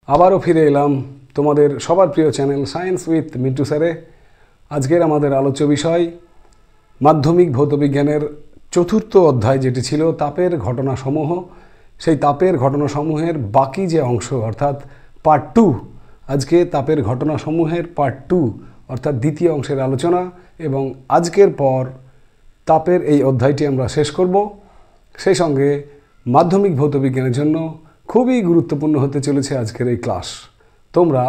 আবারও ফিরে এলাম তোমাদের সবার প্রিয় চ্যানেল সায়েন্স উইথ মিন্টু স্যারে। আজকের আমাদের আলোচ্য বিষয় মাধ্যমিক ভৌতবিজ্ঞানের চতুর্থ অধ্যায়, যেটি ছিল তাপের ঘটনাসমূহ। সেই তাপের ঘটনাসমূহের বাকি যে অংশ অর্থাৎ পার্ট 2, আজকে তাপের ঘটনাসমূহের পার্ট 2 অর্থাৎ দ্বিতীয় অংশের আলোচনা। এবং আজকের পর তাপের এই অধ্যায়টি আমরা শেষ করব। সেই সঙ্গে মাধ্যমিক ভৌতবিজ্ঞানের জন্য খুবই গুরুত্বপূর্ণ হতে চলেছে আজকের এই ক্লাস। তোমরা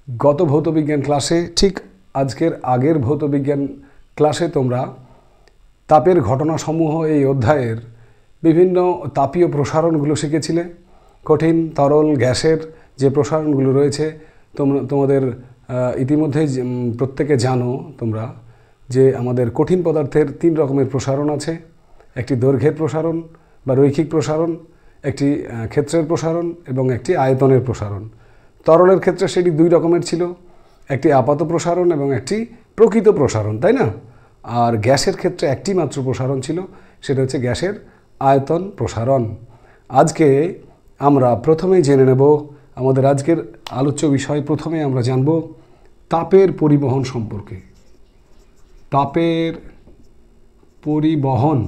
গত ভৌতবিজ্ঞান ক্লাসে, ঠিক আজকের আগের ভৌতবিজ্ঞান ক্লাসে তোমরা তাপের ঘটনাসমূহ এই অধ্যায়ের বিভিন্ন তাপীয় প্রসারণগুলো শিখেছিলে। কঠিন, তরল, গ্যাসের যে প্রসারণগুলো রয়েছে তোমাদের ইতিমধ্যে প্রত্যেকে জানো তোমরা যে আমাদের কঠিন পদার্থের 3 রকমের প্রসারণ আছে। একটি দৈর্ঘ্যের প্রসারণ বা রৈখিক প্রসারণ, একটি ক্ষেত্রের প্রসারণ এবং একটি আয়তনের প্রসারণ। তরলের ক্ষেত্রে সেটি 2 রকমের ছিল, একটি আপাত প্রসারণ এবং একটি প্রকৃত প্রসারণ, তাই না? আর গ্যাসের ক্ষেত্রে একটি মাত্র প্রসারণ ছিল, সেটা হচ্ছে গ্যাসের আয়তন প্রসারণ। আজকে আমরা প্রথমেই জেনে নেব আমাদের আজকের আলোচ্য বিষয়। প্রথমে আমরা জানব তাপের পরিবহন সম্পর্কে। তাপের পরিবহন,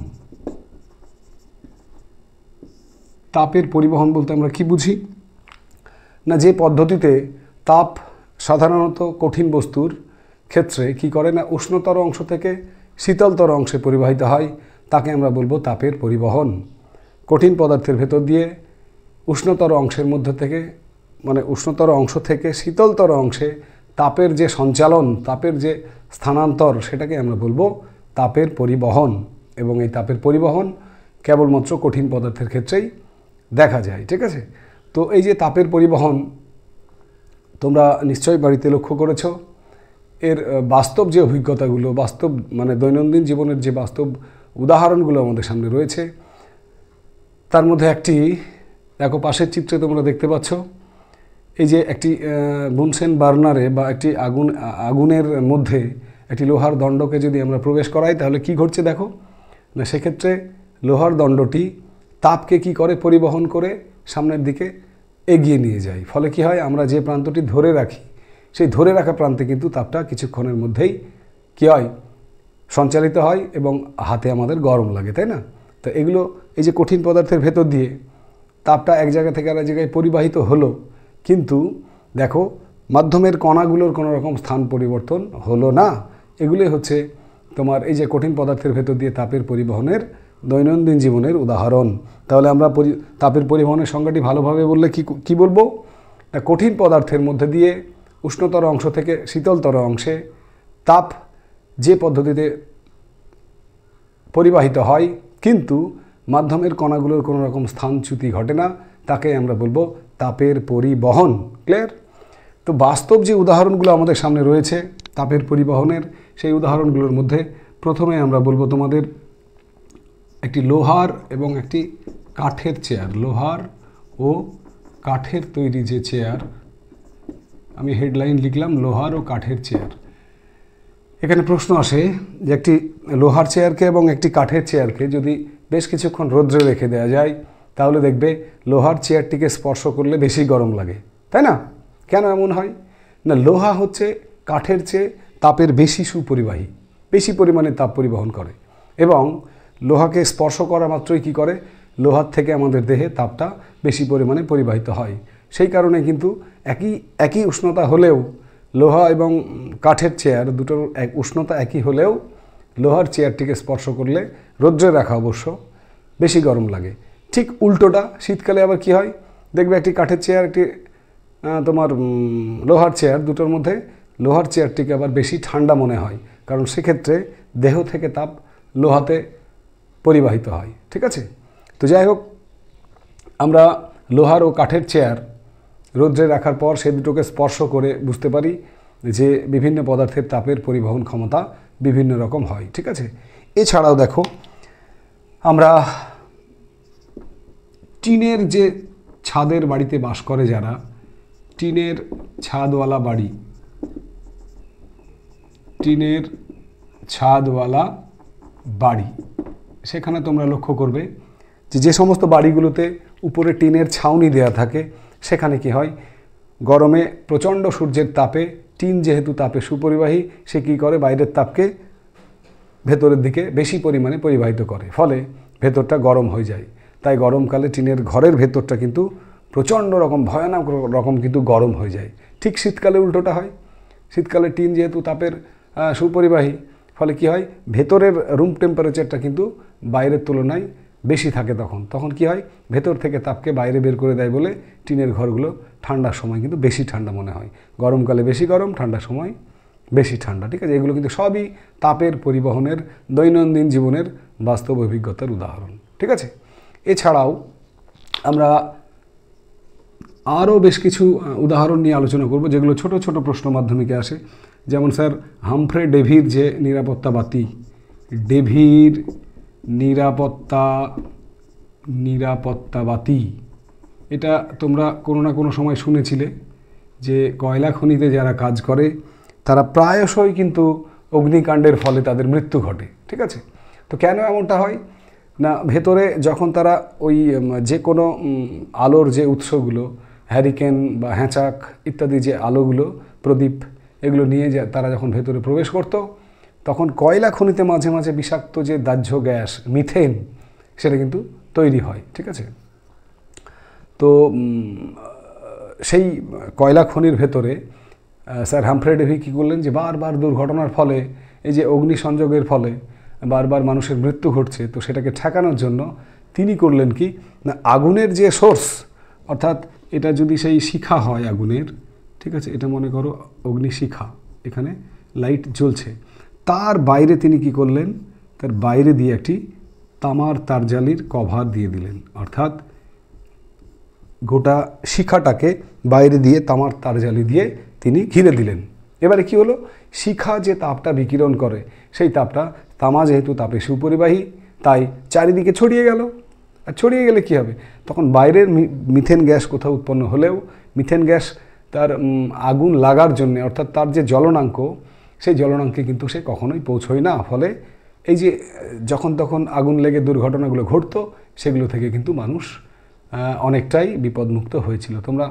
তাপের পরিবহন বলতে আমরা কি বুঝি না, যে পদ্ধতিতে তাপ সাধারণত কঠিন বস্তুর ক্ষেত্রে কি করে না, উষ্ণতর অংশ থেকে শীতলতর অংশে পরিবাহিত হয়, তাকে আমরা বলবো তাপের পরিবহন। কঠিন পদার্থের ভেতর দিয়ে উষ্ণতর অংশের মধ্যে থেকে, মানে উষ্ণতর অংশ থেকে শীতলতর অংশে তাপের যে সঞ্চালন, তাপের যে স্থানান্তর, সেটাকে আমরা বলবো তাপের পরিবহন। এবং এই তাপের পরিবহন কেবলমাত্র কঠিন পদার্থের ক্ষেত্রেই দেখা যায়, ঠিক আছে? তো এই যে তাপের পরিবহন তোমরা নিশ্চয়ই বাড়িতে লক্ষ্য করেছ। এর বাস্তব যে অভিজ্ঞতাগুলো, বাস্তব মানে দৈনন্দিন জীবনের যে বাস্তব উদাহরণগুলো আমাদের সামনে রয়েছে, তার মধ্যে একটি দেখো, পাশের চিত্রে তোমরা দেখতে পাচ্ছ, এই যে একটি বুনসেন বার্নারে বা একটি আগুনের মধ্যে একটি লোহার দণ্ডকে যদি আমরা প্রবেশ করাই, তাহলে কি ঘটছে দেখো না, সেক্ষেত্রে লোহার দণ্ডটি তাপকে কি করে, পরিবহন করে সামনের দিকে এগিয়ে নিয়ে যায়। ফলে কি হয়, আমরা যে প্রান্তটি ধরে রাখি, সেই ধরে রাখা প্রান্তে কিন্তু তাপটা কিছুক্ষণের মধ্যেই কি হয়, সঞ্চালিত হয় এবং হাতে আমাদের গরম লাগে, তাই না? তো এগুলো, এই যে কঠিন পদার্থের ভেতর দিয়ে তাপটা এক জায়গা থেকে আরেক জায়গায় পরিবাহিত হলো, কিন্তু দেখো মাধ্যমের কণাগুলোর কোনো রকম স্থান পরিবর্তন হলো না। এগুলোই হচ্ছে তোমার এই যে কঠিন পদার্থের ভেতর দিয়ে তাপের পরিবহনের দৈনন্দিন জীবনের উদাহরণ। তাহলে আমরা তাপের পরিবহনের সংজ্ঞাটি ভালোভাবে বললে কি বলবো না, কঠিন পদার্থের মধ্যে দিয়ে উষ্ণতর অংশ থেকে শীতলতর অংশে তাপ যে পদ্ধতিতে পরিবাহিত হয়, কিন্তু মাধ্যমের কণাগুলোর কোনো রকম স্থানচ্যুতি ঘটে না, তাকে আমরা বলবো তাপের পরিবহন। ক্লিয়ার? তো বাস্তব যে উদাহরণগুলো আমাদের সামনে রয়েছে তাপের পরিবহনের, সেই উদাহরণগুলোর মধ্যে প্রথমে আমরা বলবো তোমাদের একটি লোহার এবং একটি কাঠের চেয়ার। লোহার ও কাঠের তৈরি যে চেয়ার, আমি হেডলাইন লিখলাম লোহার ও কাঠের চেয়ার। এখানে প্রশ্ন আসে যে একটি লোহার চেয়ারকে এবং একটি কাঠের চেয়ারকে যদি বেশ কিছুক্ষণ রোদ্রে রেখে দেওয়া যায়, তাহলে দেখবে লোহার চেয়ারটিকে স্পর্শ করলে বেশি গরম লাগে, তাই না? কেন এমন হয় না, লোহা হচ্ছে কাঠের চেয়ে তাপের বেশি সুপরিবাহী, বেশি পরিমাণে তাপ পরিবহন করে এবং লোহাকে স্পর্শ করা মাত্রই কি করে, লোহার থেকে আমাদের দেহে তাপটা বেশি পরিমাণে পরিবাহিত হয়। সেই কারণে কিন্তু একই উষ্ণতা হলেও লোহা এবং কাঠের চেয়ার দুটোর উষ্ণতা একই হলেও লোহার চেয়ারটিকে স্পর্শ করলে, রৌদ্রে রাখা অবশ্য, বেশি গরম লাগে। ঠিক উল্টোটা শীতকালে আবার কি হয়, দেখবে একটি কাঠের চেয়ার, একটি তোমার লোহার চেয়ার, দুটোর মধ্যে লোহার চেয়ারটিকে আবার বেশি ঠান্ডা মনে হয়, কারণ সেক্ষেত্রে দেহ থেকে তাপ লোহাতে পরিবাহিত হয়, ঠিক আছে? তো যাই হোক, আমরা লোহার ও কাঠের চেয়ার রৌদ্রে রাখার পর সে দুটোকে স্পর্শ করে বুঝতে পারি যে বিভিন্ন পদার্থের তাপের পরিবহন ক্ষমতা বিভিন্ন রকম হয়, ঠিক আছে? এছাড়াও দেখো, আমরা টিনের যে ছাদের বাড়িতে বাস করে যারা, টিনের ছাদওয়ালা বাড়ি, টিনের ছাদওয়ালা বাড়ি, সেখানে তোমরা লক্ষ্য করবে যে সমস্ত বাড়িগুলোতে উপরে টিনের ছাউনি দেওয়া থাকে, সেখানে কি হয়, গরমে প্রচণ্ড সূর্যের তাপে টিন যেহেতু তাপে সুপরিবাহী, সে কী করে বাইরের তাপকে ভেতরের দিকে বেশি পরিমাণে পরিবাহিত করে, ফলে ভেতরটা গরম হয়ে যায়। তাই গরমকালে টিনের ঘরের ভেতরটা কিন্তু প্রচণ্ড রকম ভয়ানক রকম কিন্তু গরম হয়ে যায়। ঠিক শীতকালে উল্টোটা হয়। শীতকালে টিন যেহেতু তাপের সুপরিবাহী, ফলে কি হয়, ভেতরের রুম টেম্পারেচারটা কিন্তু বাইরের তুলনায় বেশি থাকে। তখন কি হয়, ভেতর থেকে তাপকে বাইরে বের করে দেয় বলে টিনের ঘরগুলো ঠান্ডার সময় কিন্তু বেশি ঠান্ডা মনে হয়। গরমকালে বেশি গরম, ঠান্ডার সময় বেশি ঠান্ডা। ঠিক আছে, এগুলো কিন্তু সবই তাপের পরিবহনের দৈনন্দিন জীবনের বাস্তব অভিজ্ঞতার উদাহরণ। ঠিক আছে, এছাড়াও আমরা আরও বেশ কিছু উদাহরণ নিয়ে আলোচনা করব, যেগুলো ছোট ছোট প্রশ্ন মাধ্যমিকে আসে। যেমন স্যার হামফ্রে ডেভির যে নিরাপত্তা বাতি, ডেভির নিরাপত্তা বাতি, এটা তোমরা কোনো না কোনো সময় শুনেছিলে যে কয়লা খনিতে যারা কাজ করে তারা প্রায়শই কিন্তু অগ্নিকাণ্ডের ফলে তাদের মৃত্যু ঘটে। ঠিক আছে, তো কেন এমনটা হয় না, ভেতরে যখন তারা ওই যে কোনো আলোর যে উৎসগুলো, হ্যারিকেন বা হ্যাঁচাক ইত্যাদি যে আলোগুলো, প্রদীপ, এগুলো নিয়ে তারা যখন ভেতরে প্রবেশ করত, তখন কয়লা খনিতে মাঝে মাঝে বিষাক্ত যে দাহ্য গ্যাস মিথেন, সেটা কিন্তু তৈরি হয়। ঠিক আছে, তো সেই কয়লা খনির ভেতরে স্যার হামফ্রে ডেভি কী করলেন যে বারবার দুর্ঘটনার ফলে, এই যে অগ্নিসংযোগের ফলে বারবার মানুষের মৃত্যু ঘটছে, তো সেটাকে ঠেকানোর জন্য তিনি করলেন কি না, আগুনের যে সোর্স, অর্থাৎ এটা যদি সেই শিখা হয় আগুনের, ঠিক আছে, এটা মনে করো অগ্নিশিখা, এখানে লাইট জ্বলছে, তার বাইরে তিনি কি করলেন, তার বাইরে দিয়ে একটি তামার তারজালির কভার দিয়ে দিলেন। অর্থাৎ গোটা শিখাটাকে বাইরে দিয়ে তামার তারজালি দিয়ে তিনি ঘিরে দিলেন। এবারে কি হলো, শিখা যে তাপটা বিকিরণ করে, সেই তাপটা, তামা যেহেতু তাপে সুপরিবাহী, তাই চারিদিকে ছড়িয়ে গেল। আর ছড়িয়ে গেলে কি হবে, তখন বাইরের মিথেন গ্যাস কোথাও উৎপন্ন হলেও মিথেন গ্যাস তার আগুন লাগার জন্য, অর্থাৎ তার যে জ্বলনাঙ্ক, সেই জ্বলনাঙ্কে কিন্তু সে কখনোই পৌঁছয় না। ফলে এই যে যখন তখন আগুন লেগে দুর্ঘটনাগুলো ঘটতো, সেগুলো থেকে কিন্তু মানুষ অনেকটাই বিপদমুক্ত হয়েছিল। তোমরা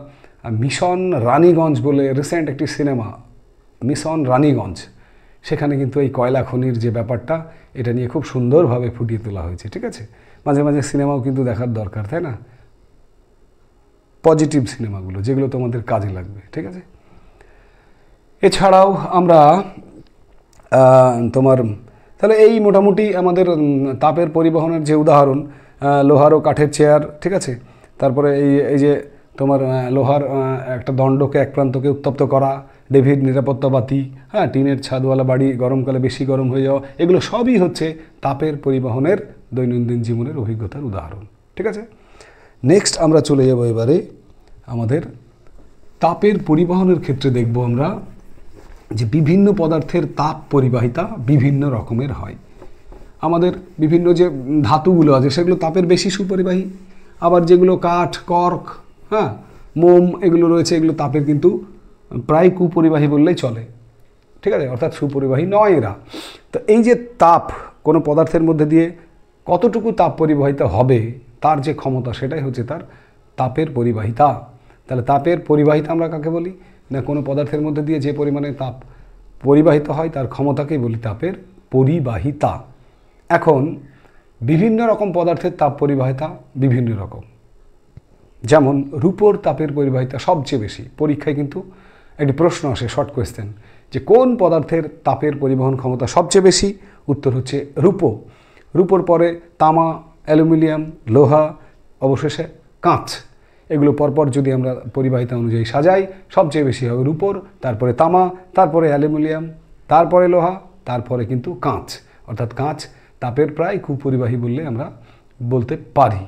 মিশন রানীগঞ্জ বলে রিসেন্ট একটি সিনেমা, মিশন রানীগঞ্জ, সেখানে কিন্তু এই কয়লা খনির যে ব্যাপারটা, এটা নিয়ে খুব সুন্দরভাবে ফুটিয়ে তোলা হয়েছে। ঠিক আছে, মাঝে মাঝে সিনেমাও কিন্তু দেখার দরকার, তাই না, পজিটিভ সিনেমাগুলো, যেগুলো তোমাদের কাজে লাগবে। ঠিক আছে, এছাড়াও আমরা তোমার তাহলে এই মোটামুটি আমাদের তাপের পরিবহনের যে উদাহরণ, লোহার ও কাঠের চেয়ার, ঠিক আছে, তারপরে এই যে তোমার লোহার একটা দণ্ডকে এক প্রান্তকে উত্তপ্ত করা, ডেভিড নিরাপত্তা বাতি, হ্যাঁ, টিনের ছাদওয়ালা বাড়ি গরমকালে বেশি গরম হয়ে যাওয়া, এগুলো সবই হচ্ছে তাপের পরিবহনের দৈনন্দিন জীবনের অভিজ্ঞতার উদাহরণ। ঠিক আছে, নেক্সট আমরা চলে যাব এবারে আমাদের তাপের পরিবহনের ক্ষেত্রে দেখব আমরা যে বিভিন্ন পদার্থের তাপ পরিবাহিতা বিভিন্ন রকমের হয়। আমাদের বিভিন্ন যে ধাতুগুলো আছে সেগুলো তাপের বেশি সুপরিবাহী, আবার যেগুলো কাঠ, কর্ক, হ্যাঁ, মোম, এগুলো রয়েছে, এগুলো তাপের কিন্তু প্রায় কুপরিবাহী বললেই চলে। ঠিক আছে, অর্থাৎ সুপরিবাহী নয় এরা। তো এই যে তাপ কোনো পদার্থের মধ্যে দিয়ে কতটুকু তাপ পরিবাহিতা হবে, তার যে ক্ষমতা, সেটাই হচ্ছে তার তাপের পরিবাহিতা। তাহলে তাপের পরিবাহিতা আমরা কাকে বলি না, কোনো পদার্থের মধ্যে দিয়ে যে পরিমাণে তাপ পরিবাহিত হয় তার ক্ষমতাকেই বলি তাপের পরিবাহিতা। এখন বিভিন্ন রকম পদার্থের তাপ পরিবাহিতা বিভিন্ন রকম। যেমন রূপোর তাপের পরিবাহিতা সবচেয়ে বেশি। পরীক্ষায় কিন্তু একটি প্রশ্ন আসে, শর্ট কোয়েশ্চেন, যে কোন পদার্থের তাপের পরিবহন ক্ষমতা সবচেয়ে বেশি? উত্তর হচ্ছে রূপো। রূপোর পরে তামা, অ্যালুমিনিয়াম, লোহা, অবশেষে কাঁচ। এগুলো পরপর যদি আমরা পরিবাহিতা অনুযায়ী সাজাই, সবচেয়ে বেশি হবে রূপোর, তারপরে তামা, তারপরে অ্যালুমিনিয়াম, তারপরে লোহা, তারপরে কিন্তু কাঁচ। অর্থাৎ কাঁচ তাপের প্রায় কুপরিবাহী বললে আমরা বলতে পারি।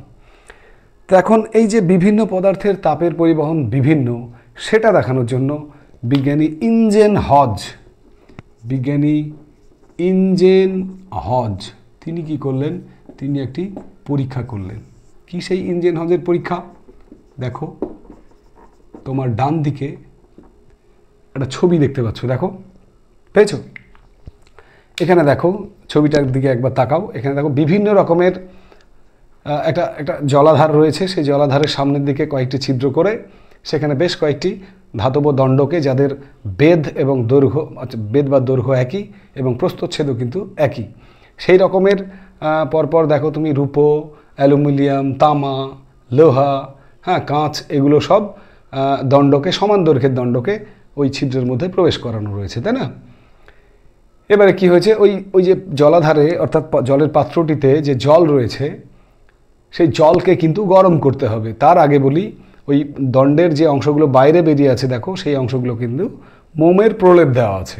তো এখন এই যে বিভিন্ন পদার্থের তাপের পরিবহন বিভিন্ন, সেটা দেখানোর জন্য বিজ্ঞানী ইনজেন হজ তিনি কি করলেন, তিনি একটি পরীক্ষা করলেন। কি সেই ইনজেন হজের পরীক্ষা? দেখো তোমার ডান দিকে একটা ছবি দেখতে পাচ্ছ, দেখো, পেয়েছো? এখানে দেখো, ছবিটার দিকে একবার তাকাও। এখানে দেখো বিভিন্ন রকমের একটা জলাধার রয়েছে। সেই জলাধারের সামনের দিকে কয়েকটি ছিদ্র করে সেখানে বেশ কয়েকটি ধাতব দণ্ডকে যাদের বেধ এবং দৈর্ঘ্য বেধ বা দৈর্ঘ্য একই এবং প্রস্থচ্ছেদও কিন্তু একই, সেই রকমের পরপর দেখো তুমি রূপো, অ্যালুমিনিয়াম, তামা, লোহা, হ্যাঁ, কাঁচ, এগুলো সব দণ্ডকে, সমান দৈর্ঘ্যের দণ্ডকে ওই ছিদ্রের মধ্যে প্রবেশ করানো রয়েছে, তাই না? এবারে কি হয়েছে, ওই যে জলাধারে অর্থাৎ জলের পাত্রটিতে যে জল রয়েছে সেই জলকে কিন্তু গরম করতে হবে। তার আগে বলি, ওই দণ্ডের যে অংশগুলো বাইরে বেরিয়ে আছে দেখো, সেই অংশগুলো কিন্তু মোমের প্রলেপ দেওয়া আছে।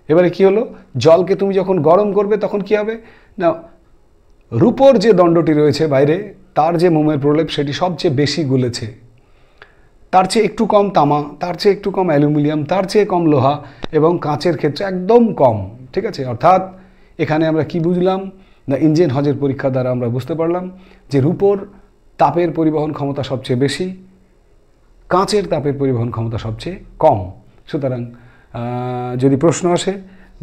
এবারে কি হলো, জলকে তুমি যখন গরম করবে তখন কি হবে না, রূপোর যে দণ্ডটি রয়েছে বাইরে, তার যে মোমের প্রলেপ সেটি সবচেয়ে বেশি গলেছে, তার চেয়ে একটু কম তামা, তার চেয়ে একটু কম অ্যালুমিনিয়াম, তার চেয়ে কম লোহা এবং কাঁচের ক্ষেত্রে একদম কম। ঠিক আছে, অর্থাৎ এখানে আমরা কি বুঝলাম না, ইঞ্জেন হজের পরীক্ষা দ্বারা আমরা বুঝতে পারলাম যে রূপোর তাপের পরিবহন ক্ষমতা সবচেয়ে বেশি, কাঁচের তাপের পরিবহন ক্ষমতা সবচেয়ে কম। সুতরাং যদি প্রশ্ন আসে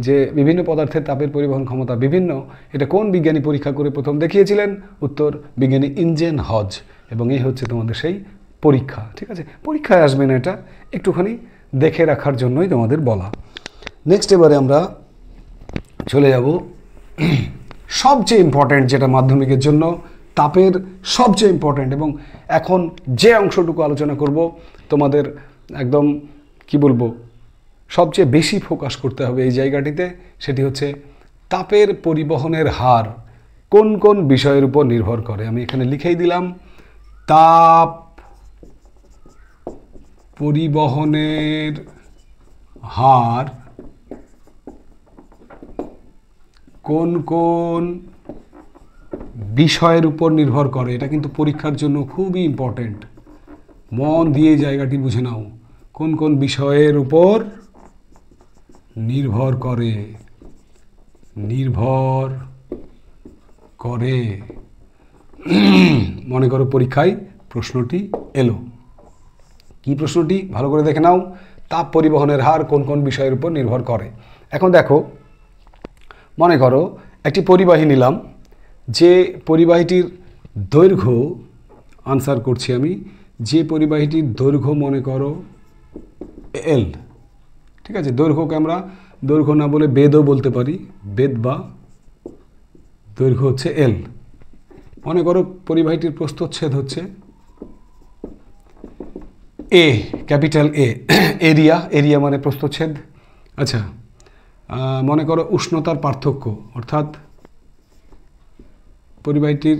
যে বিভিন্ন পদার্থের তাপের পরিবহন ক্ষমতা বিভিন্ন, এটা কোন বিজ্ঞানী পরীক্ষা করে প্রথম দেখিয়েছিলেন, উত্তর বিজ্ঞানী ইঞ্জেন হজ, এবং এই হচ্ছে তোমাদের সেই পরীক্ষা। ঠিক আছে, পরীক্ষায় আসবে না, এটা একটুখানি দেখে রাখার জন্যই তোমাদের বলা। নেক্সট এবারে আমরা চলে যাব সবচেয়ে ইম্পর্ট্যান্ট, যেটা মাধ্যমিকের জন্য তাপের সবচেয়ে ইম্পর্ট্যান্ট, এবং এখন যে অংশটুকু আলোচনা করব তোমাদের একদম কি বলবো সবচেয়ে বেশি ফোকাস করতে হবে এই জায়গাটিতে, সেটি হচ্ছে তাপের পরিবহনের হার কোন কোন বিষয়ের উপর নির্ভর করে। আমি এখানে লিখেই দিলাম, তাপ পরিবহনের হার কোন কোন বিষয়ের উপর নির্ভর করে। এটা কিন্তু পরীক্ষার জন্য খুবই ইম্পর্টেন্ট, মন দিয়ে জায়গাটি বুঝে নাও। কোন কোন বিষয়ের উপর নির্ভর করে, নির্ভর করে মনে করো পরীক্ষায় প্রশ্নটি এলো। কি প্রশ্নটি ভালো করে দেখে নাও, তাপ পরিবহনের হার কোন কোন বিষয়ের উপর নির্ভর করে। এখন দেখো, মনে করো একটি পরিবাহী নিলাম, যে পরিবাহীটির দৈর্ঘ্য, আনসার করছি আমি, যে পরিবাহীটির দৈর্ঘ্য মনে করো এল। ঠিক আছে, দৈর্ঘ্যকে আমরা দৈর্ঘ্য না বলে বেদও বলতে পারি, বেদ বা দৈর্ঘ্য হচ্ছে এল। মনে করো পরিবাহীটির প্রস্থচ্ছেদ হচ্ছে এ, ক্যাপিটাল এ, এরিয়া, এরিয়া মানে প্রস্থচ্ছেদ। আচ্ছা, মনে করো উষ্ণতার পার্থক্য, অর্থাৎ পরিবাহীটির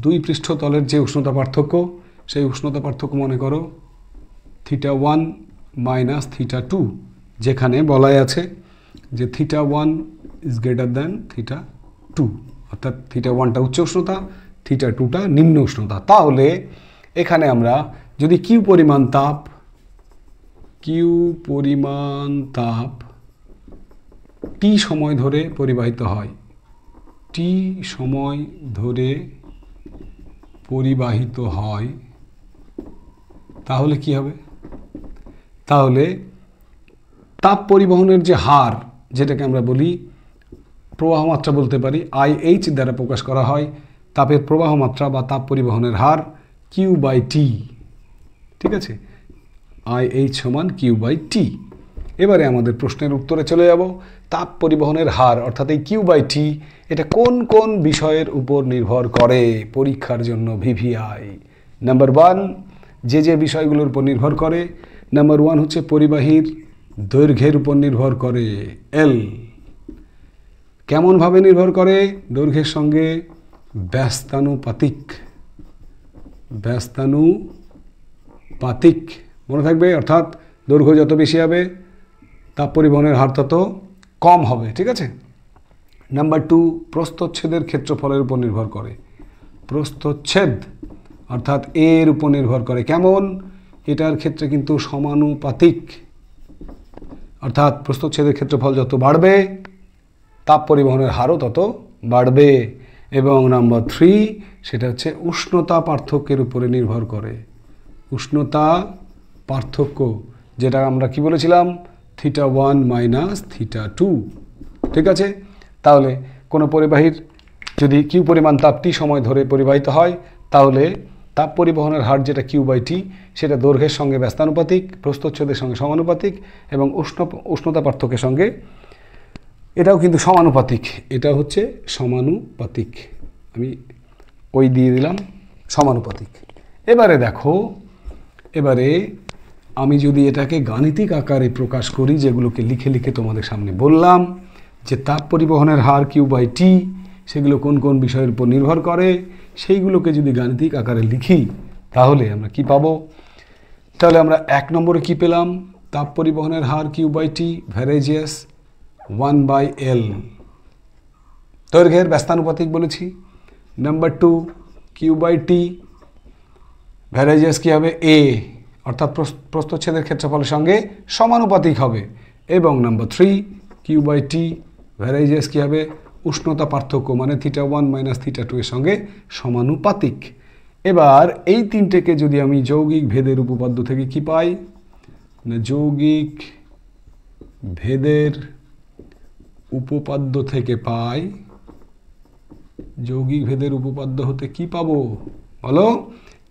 দুই পৃষ্ঠতলের যে উষ্ণতা পার্থক্য, সেই উষ্ণতা পার্থক্য মনে করো θ1 - θ2, যেখানে বলাই আছে যে θ1 ইজ গ্রেটার দ্যান θ2, অর্থাৎ θ1টা উচ্চ উষ্ণতা, θ2টা নিম্ন উষ্ণতা। তাহলে এখানে আমরা যদি কিউ পরিমাণ তাপ টি সময় ধরে পরিবাহিত হয়, টি সময় ধরে পরিবাহিত হয়, তাহলে কি হবে, তাহলে তাপ পরিবহনের যে হার, যেটাকে আমরা বলি প্রবাহ মাত্রা বলতে পারি, IH দ্বারা প্রকাশ করা হয় তাপের প্রবাহ মাত্রা বা তাপ পরিবহনের হার Q/T। ঠিক আছে, IH সমান Q/T। এবারে আমাদের প্রশ্নের উত্তরে চলে যাব। তাপ পরিবহনের হার অর্থাৎ এই Q/T এটা কোন কোন বিষয়ের উপর নির্ভর করে পরীক্ষার জন্য VVI। নাম্বার 1, যে বিষয়গুলোর উপর নির্ভর করে, নাম্বার 1 হচ্ছে পরিবাহীর দৈর্ঘ্যের উপর নির্ভর করে L। কেমনভাবে নির্ভর করে, দৈর্ঘ্যের সঙ্গে ব্যস্তানুপাতিক মনে থাকবে, অর্থাৎ দৈর্ঘ্য যত বেশি হবে তাপ পরিবহনের হার তত কম হবে। ঠিক আছে। নাম্বার 2, প্রস্থচ্ছেদের ক্ষেত্রফলের উপর নির্ভর করে, প্রস্থচ্ছেদ অর্থাৎ এর উপর নির্ভর করে। কেমন, এটার ক্ষেত্রে কিন্তু সমানুপাতিক, অর্থাৎ প্রস্থচ্ছেদের ক্ষেত্রফল যত বাড়বে তাপ পরিবহনের হারও তত বাড়বে। এবং নাম্বার 3, সেটা হচ্ছে উষ্ণতা পার্থক্যের উপরে নির্ভর করে, উষ্ণতা পার্থক্য, যেটা আমরা কি বলেছিলাম θ1 - θ2। ঠিক আছে, তাহলে কোনো পরিবাহীর যদি কিউ পরিমাণ তাপ টি সময় ধরে পরিবাহিত হয়, তাহলে তাপ পরিবহনের হার যেটা Q/T সেটা দৈর্ঘ্যের সঙ্গে ব্যস্তানুপাতিক, প্রস্থচ্ছেদের সঙ্গে সমানুপাতিক এবং উষ্ণতা পার্থক্যের সঙ্গে এটাও কিন্তু সমানুপাতিক। এটা হচ্ছে সমানুপাতিক, আমি ওই দিয়ে দিলাম সমানুপাতিক। এবারে দেখো, এবারে আমি যদি এটাকে গাণিতিক আকারে প্রকাশ করি, যেগুলোকে লিখে লিখে তোমাদের সামনে বললাম যে তাপ পরিবহনের হার Q/T সেগুলো কোন কোন বিষয়ের উপর নির্ভর করে, সেইগুলোকে যদি গাণিতিক আকারে লিখি তাহলে আমরা কি পাবো? তাহলে আমরা 1 নম্বরে কি পেলাম? তাপ পরিবহনের হার Q/T ভ্যারেজিয়াস 1/L, দৈর্ঘ্যের ব্যস্তানুপাতিক বলেছি। নাম্বার 2 Q/T ভ্যারেজিয়াস কি হবে? A, অর্থাৎ প্রস্থচ্ছেদের ক্ষেত্রফলের সঙ্গে সমানুপাতিক হবে। এবং নাম্বার 3 Q/T ভ্যারেজিয়াস কি হবে? উষ্ণতা পার্থক্য মানে θ1 - θ2 এর সঙ্গে সমানুপাতিক। এবার এই তিনটেকে যদি আমি যৌগিক ভেদের উপপাদ্য থেকে কি পাই না, যৌগিক ভেদের উপপাদ্য থেকে পাই, যৌগিক ভেদের উপপাদ্য হতে কি পাবো বলো?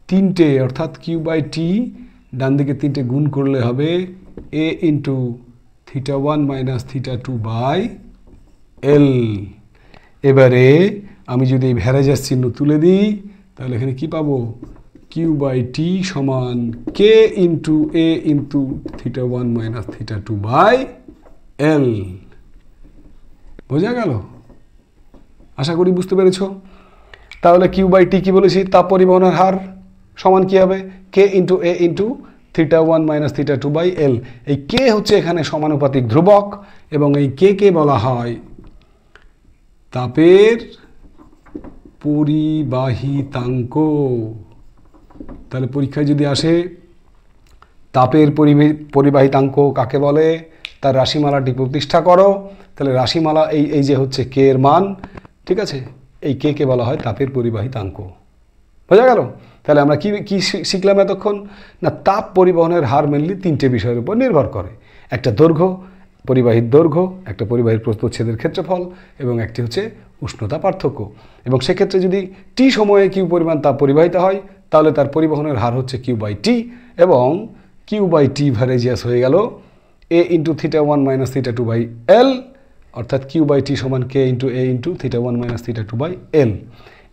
তিনটে, অর্থাৎ Q/T ডান দিকে তিনটে গুণ করলে হবে A × θ1 - θ2/L। এবারে আমি যদি এই ভ্যারেজিয়াস চিহ্ন তুলে দিই তাহলে এখানে কি পাবো? Q/T সমান K × A × θ1 - θ2/L। বোঝা গেল? আশা করি বুঝতে পেরেছ। তাহলে Q/T কি বলেছি? তাপ পরিবহনের হার সমান কি হবে? K × A × θ1 - θ2/L। এই K হচ্ছে এখানে সমানুপাতিক ধ্রুবক এবং এই K কে বলা হয় তাপের পরিবাহিতাঙ্ক। তাহলে পরীক্ষায় যদি আসে তাপের পরিবাহিতাঙ্ক কাকে বলে, তার রাশিমালাটি প্রতিষ্ঠা করো, তাহলে রাশিমালা এই যে হচ্ছে K এর মান, ঠিক আছে, এই K কে বলা হয় তাপের পরিবাহিতাঙ্ক। বোঝা গেল? তাহলে আমরা কি শিখলাম এতক্ষণ না, তাপ পরিবহনের হার মেনলি তিনটে বিষয়ের উপর নির্ভর করে। একটা দৈর্ঘ্য, পরিবাহীর দৈর্ঘ্য, একটা পরিবাহীর প্রস্থচ্ছেদের ক্ষেত্রফল এবং একটি হচ্ছে উষ্ণতা পার্থক্য। এবং সেক্ষেত্রে যদি T সময়ে Q পরিমাণ তাপ পরিবাহিত হয় তাহলে তার পরিবহনের হার হচ্ছে Q/T এবং Q/T ভ্যারেজিয়াস হয়ে গেল A × θ1 - θ2/L, অর্থাৎ Q/T সমান K × A × θ1 - θ2/L।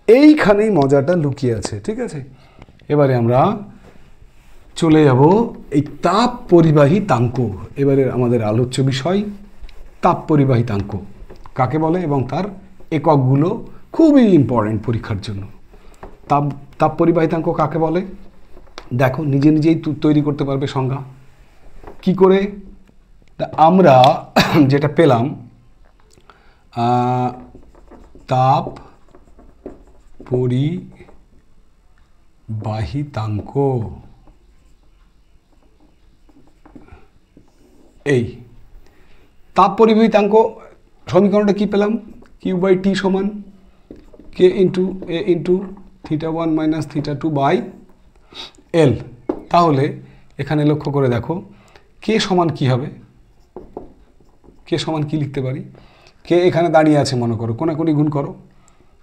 এইখানেই মজাটা লুকিয়ে আছে, ঠিক আছে? এবারে আমরা চলে যাব এই তাপ পরিবাহিতাঙ্ক। এবারে আমাদের আলোচ্য বিষয় তাপ পরিবাহিতাঙ্ক কাকে বলে এবং তার এককগুলো খুবই ইম্পর্টেন্ট পরীক্ষার জন্য। তাপ পরিবাহিতাঙ্ক কাকে বলে দেখো, নিজে নিজেই তৈরি করতে পারবে সংজ্ঞা। কি করে? আমরা যেটা পেলাম তাপ পরিবাহিতাঙ্ক, এই তাপ পরিবাহিতাঙ্ক সমীকরণটা কি পেলাম? Q/T সমান K × A × θ1 - θ2/L। তাহলে এখানে লক্ষ্য করে দেখো K সমান কি হবে? K সমান কি লিখতে পারি? K এখানে দাঁড়িয়ে আছে মনে করো, কোনাকুনি গুণ করো,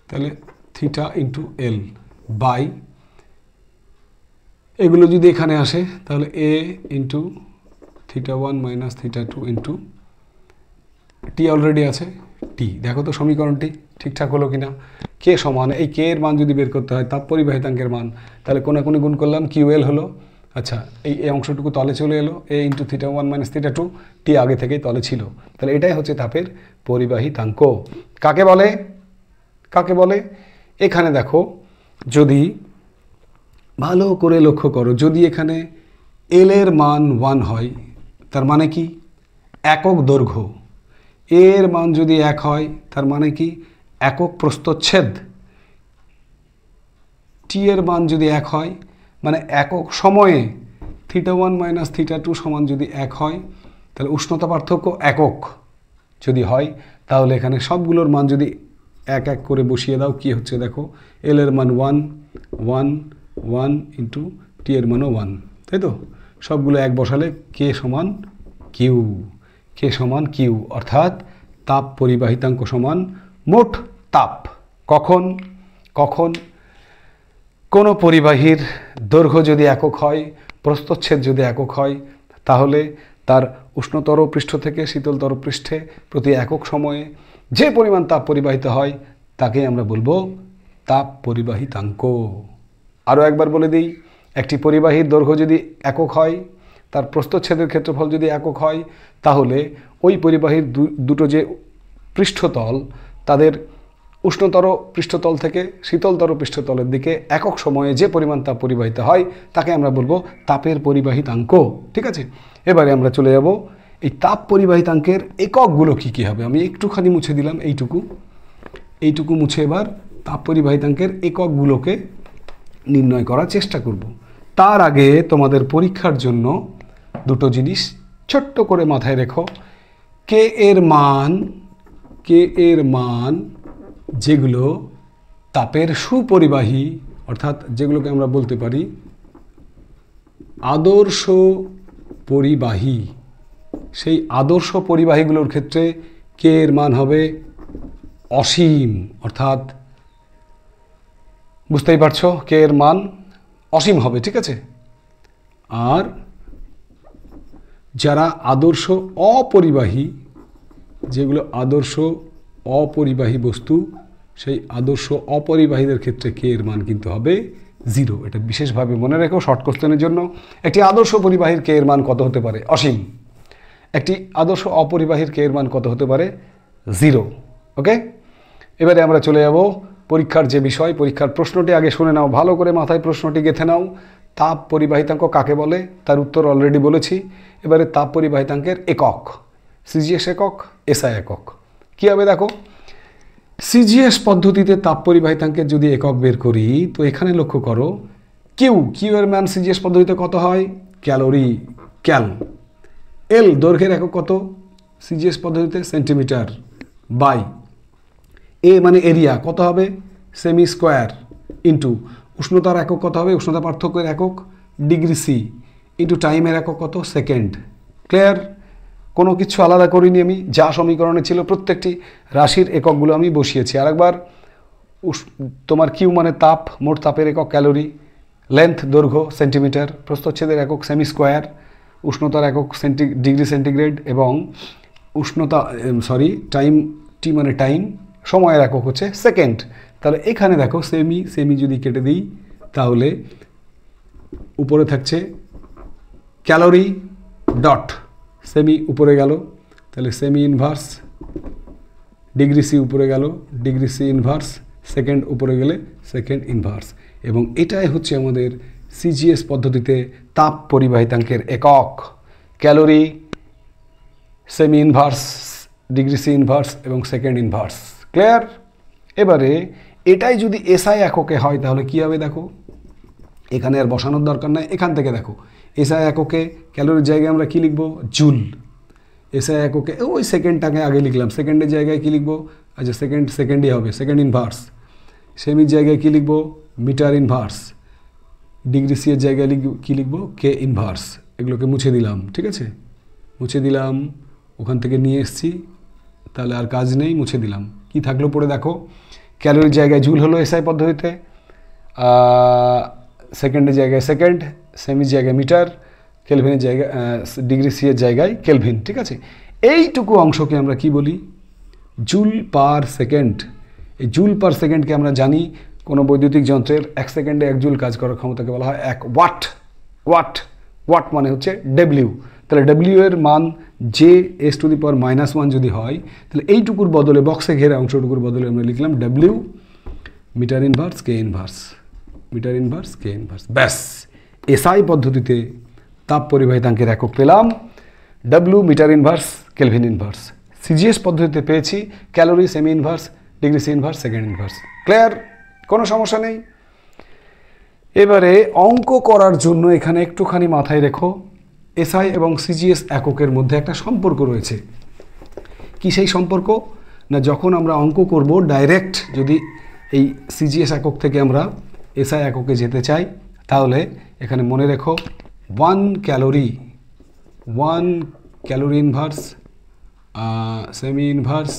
তাহলে θ × L বাই, এগুলো যদি এখানে আসে তাহলে A × θ1 - θ2 × T অলরেডি আছে T। দেখো তো সমীকরণটি ঠিকঠাক হলো কিনা? K সমান, এই K এর মান যদি বের করতে হয় তাপ পরিবাহিতাঙ্কের মান, তাহলে কোনাকুনি গুণ করলাম, QL হলো। আচ্ছা, এই অংশটুকু তলে চলে এলো, A × θ1 - θ2, T আগে থেকেই তলে ছিল। তাহলে এটাই হচ্ছে তাপের পরিবাহিতাঙ্ক। কাকে বলে? কাকে বলে? এখানে দেখো, যদি ভালো করে লক্ষ্য করো, যদি এখানে L এর মান 1 হয় তার মানে কি? একক দৈর্ঘ্য। A এর মান যদি 1 হয় তার মানে কি? একক প্রস্থচ্ছেদ। T এর মান যদি 1 হয় মানে একক সময়ে θ1 - θ2 সমান যদি 1 হয় তাহলে উষ্ণতা পার্থক্য একক যদি হয় তাহলে এখানে সবগুলোর মান যদি এক এক করে বসিয়ে দাও, কি হচ্ছে দেখো, L এর মান 1 1 1 × T এর মানও 1, তাই তো? সবগুলো এক বসালে K সমান Q, K সমান Q, অর্থাৎ তাপ পরিবাহিতাঙ্ক সমান মোট তাপ। কখন? কখন কোনো পরিবাহীর দৈর্ঘ্য যদি একক হয়, প্রস্থচ্ছেদ যদি একক হয়, তাহলে তার উষ্ণতর পৃষ্ঠ থেকে শীতলতর পৃষ্ঠে প্রতি একক সময়ে যে পরিমাণ তাপ পরিবাহিত হয় তাকে আমরা বলবো তাপ পরিবাহিতাঙ্ক। আরও একবার বলে দিই, একটি পরিবাহীর দৈর্ঘ্য যদি একক হয়, তার প্রস্থচ্ছেদের ক্ষেত্রফল যদি একক হয়, তাহলে ওই পরিবাহীর দুটো যে পৃষ্ঠতল, তাদের উষ্ণতর পৃষ্ঠতল থেকে শীতলতর পৃষ্ঠতলের দিকে একক সময়ে যে পরিমাণ তাপ পরিবাহিত হয় তাকে আমরা বলবো তাপের পরিবাহিতাঙ্ক। ঠিক আছে, এবারে আমরা চলে যাব এই তাপ পরিবাহিতাঙ্কের এককগুলো কী কী হবে। আমি একটুখানি মুছে দিলাম, এইটুকু মুছে এবার তাপ পরিবাহিতাঙ্কের এককগুলোকে নির্ণয় করার চেষ্টা করব। তার আগে তোমাদের পরীক্ষার জন্য দুটো জিনিস ছোট্ট করে মাথায় রেখো। কে এর মান যেগুলো তাপের সুপরিবাহী, অর্থাৎ যেগুলোকে আমরা বলতে পারি আদর্শ পরিবাহী, সেই আদর্শ পরিবাহীগুলোর ক্ষেত্রে কে এর মান হবে অসীম, অর্থাৎ বুঝতেই পারছো কে এর মান অসীম হবে। ঠিক আছে, আর যারা আদর্শ অপরিবাহী, যেগুলো আদর্শ অপরিবাহী বস্তু, সেই আদর্শ অপরিবাহীদের ক্ষেত্রে কে এর মান কিন্তু হবে 0। এটা বিশেষভাবে মনে রেখো শর্ট কোশ্চেনের জন্য। একটি আদর্শ পরিবাহীর কে এর মান কত হতে পারে? অসীম। একটি আদর্শ অপরিবাহীর কে এর মান কত হতে পারে? 0। ওকে, এবারে আমরা চলে যাব পরীক্ষার যে বিষয়। পরীক্ষার প্রশ্নটি আগে শুনে নাও, ভালো করে মাথায় প্রশ্নটি গেঁথে নাও। তাপ পরিবাহিতাঙ্ক কাকে বলে তার উত্তর অলরেডি বলেছি। এবারে তাপ পরিবাহিতাঙ্কের একক, সিজিএস একক, এসআই একক। কী হবে দেখো, সিজিএস পদ্ধতিতে তাপ পরিবাহিতাঙ্কের যদি একক বের করি, তো এখানে লক্ষ্য করো কিউ এর মান সিজিএস পদ্ধতিতে কত হয়? ক্যালোরি, ক্যাল। এল দৈর্ঘ্যের একক কত সিজিএস পদ্ধতিতে? সেন্টিমিটার। বাই এ মানে এরিয়া কত হবে? Semi square. ইন্টু উষ্ণতার একক কত হবে? উষ্ণতা পার্থক্যের একক ডিগ্রি সি। ইন্টু টাইমের একক কত? সেকেন্ড। ক্লিয়ার? কোনো কিছু আলাদা করিনি আমি, যা সমীকরণে ছিল প্রত্যেকটি রাশির এককগুলো আমি বসিয়েছি। আরেকবার, তোমার কিউ মানে তাপ, মোট তাপের একক ক্যালোরি, লেন্থ দৈর্ঘ্য সেন্টিমিটার, প্রস্থচ্ছেদের একক সেমি স্কোয়ার, উষ্ণতার একক ডিগ্রি সেন্টিগ্রেড, এবং টাইম, টি মানে টাইম, সময়ের একক হচ্ছে সেকেন্ড। তাহলে এখানে দেখো সেমি যদি কেটে দিই, তাহলে উপরে থাকছে ক্যালোরি ডট, সেমি উপরে গেল, তাহলে সেমি ইনভার্স, ডিগ্রি সি উপরে গেল, ডিগ্রি সি ইনভার্স, সেকেন্ড উপরে গেলে সেকেন্ড ইনভার্স। এবং এটাই হচ্ছে আমাদের সিজিএস পদ্ধতিতে তাপ পরিবাহিতাঙ্কের একক, calorie, semi inverse, degree C inverse এবং সেকেন্ড ইনভার্স। ক্লিয়ার? এবারে এটাই যদি এসআই এককে হয় তাহলে কী হবে দেখো, এখানে আর বসানোর দরকার নাই, এখান থেকে দেখো এসআই এককে ক্যালোরির জায়গায় আমরা কী লিখব? জুল। এসআই এককে ওই সেকেন্ডটাকে আগে লিখলাম, সেকেন্ডের জায়গায় কী লিখব? আচ্ছা সেকেন্ডই হবে, সেকেন্ড ইনভার্স। সেমির জায়গায় কী লিখব? Metre inverse. ডিগ্রি সি এর জায়গায় কী লিখব? কে ইনভার্স। এগুলোকে মুছে দিলাম। ঠিক আছে, মুছে দিলাম, ওখান থেকে নিয়ে এসছি, তাহলে আর কাজ নেই, মুছে দিলাম। কি থাকলো পড়ে দেখো, ক্যালোরির জায়গায় জুল হলো এসআই পদ্ধতিতে, সেকেন্ডের জায়গায় সেকেন্ড, সেমির জায়গায় মিটার, কেলভিনের জায়গায় ডিগ্রি সি এর জায়গায় কেলভিন। ঠিক আছে, এইটুকু অংশকে আমরা কি বলি? Joule per second. এই জুল পার সেকেন্ডকে আমরা জানি কোনো বৈদ্যুতিক যন্ত্রের 1 সেকেন্ডে 1 জুল কাজ করার ক্ষমতাকে বলা হয় 1 ওয়াট। ওয়াট মানে হচ্ছে ডব্লিউ। তাহলে ডব্লিউ এর মান যে (-1) যদি হয়, তাহলে এইটুকুর বদলে, বক্সে ঘেরা অংশটুকুর বদলে আমরা লিখলাম W metre inverse K inverse, metre inverse K inverse. ব্যাস, এসআই পদ্ধতিতে তাপ পরিবাহিতাঙ্কের একক পেলাম W metre inverse kelvin inverse. CGS পদ্ধতিতে পেয়েছি calorie, semi inverse, degree C inverse, second inverse. Clear? কোনো সমস্যা নেই। এবারে অঙ্ক করার জন্য এখানে একটুখানি মাথায় রেখো, এসআই এবং সিজিএস এককের মধ্যে একটা সম্পর্ক রয়েছে। কি সেই সম্পর্ক? না, যখন আমরা অঙ্ক করব ডাইরেক্ট যদি এই সিজিএস একক থেকে আমরা এসআই এককে যেতে চাই, তাহলে এখানে মনে রেখো 1 calorie inverse, semi inverse,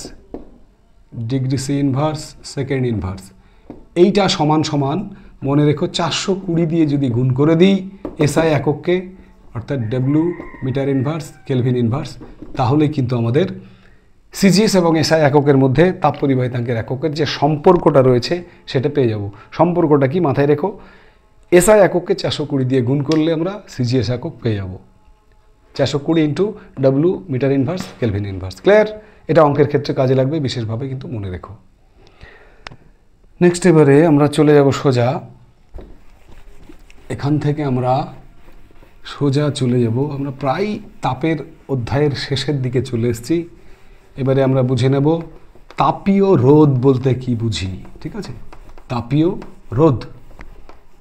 degree C inverse, second inverse, এইটা সমান মনে রেখো 420 দিয়ে যদি গুণ করে দিই এসআই একককে, অর্থাৎ W metre inverse kelvin inverse, তাহলে কিন্তু আমাদের সিজিএস এবং এসআই এককের মধ্যে তাপ পরিবাহিতাঙ্কের এককের যে সম্পর্কটা রয়েছে সেটা পেয়ে যাব। সম্পর্কটা কি মাথায় রেখো, এসআই একককে 420 দিয়ে গুণ করলে আমরা সিজিএস একক পেয়ে যাব। 420 into W metre inverse kelvin inverse. Clear? এটা অঙ্কের ক্ষেত্রে কাজে লাগবে বিশেষভাবে, কিন্তু মনে রেখো। নেক্সট এবারে আমরা চলে যাব সোজা, এখান থেকে আমরা সোজা চলে যাব, আমরা প্রায় তাপের অধ্যায়ের শেষের দিকে চলে এসেছি। এবারে আমরা বুঝে নেব তাপীয় রোধ বলতে কি বুঝি। ঠিক আছে, তাপীয় রোধ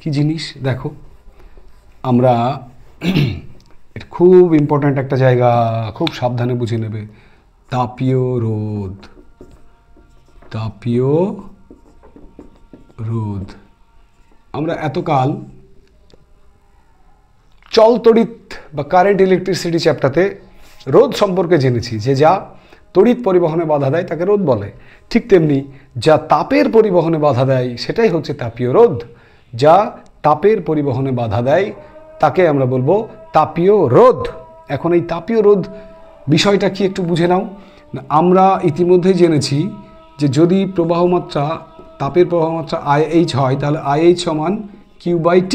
কি জিনিস দেখো, আমরা এটা খুব ইম্পর্ট্যান্ট একটা জায়গা, খুব সাবধানে বুঝে নেবে। তাপীয় রোধ, তাপীয় রোধ আমরা এতকাল চল তড়িৎ বা কারেন্ট ইলেকট্রিসিটি চ্যাপ্টারতে রোধ সম্পর্কে জেনেছি, যে যা তড়িৎ পরিবহনে বাধা দেয় তাকে রোধ বলে। ঠিক তেমনি যা তাপের পরিবহনে বাধা দেয় সেটাই হচ্ছে তাপীয় রোধ। যা তাপের পরিবহনে বাধা দেয় তাকে আমরা বলবো তাপীয় রোধ। এখন এই তাপীয় রোধ বিষয়টা কি একটু বুঝে নাও। আমরা ইতিমধ্যে জেনেছি যে যদি প্রবাহ মাত্রা, তাপের প্রবাহ মাত্রা IH হয়, তাহলে IH সমান Q/T।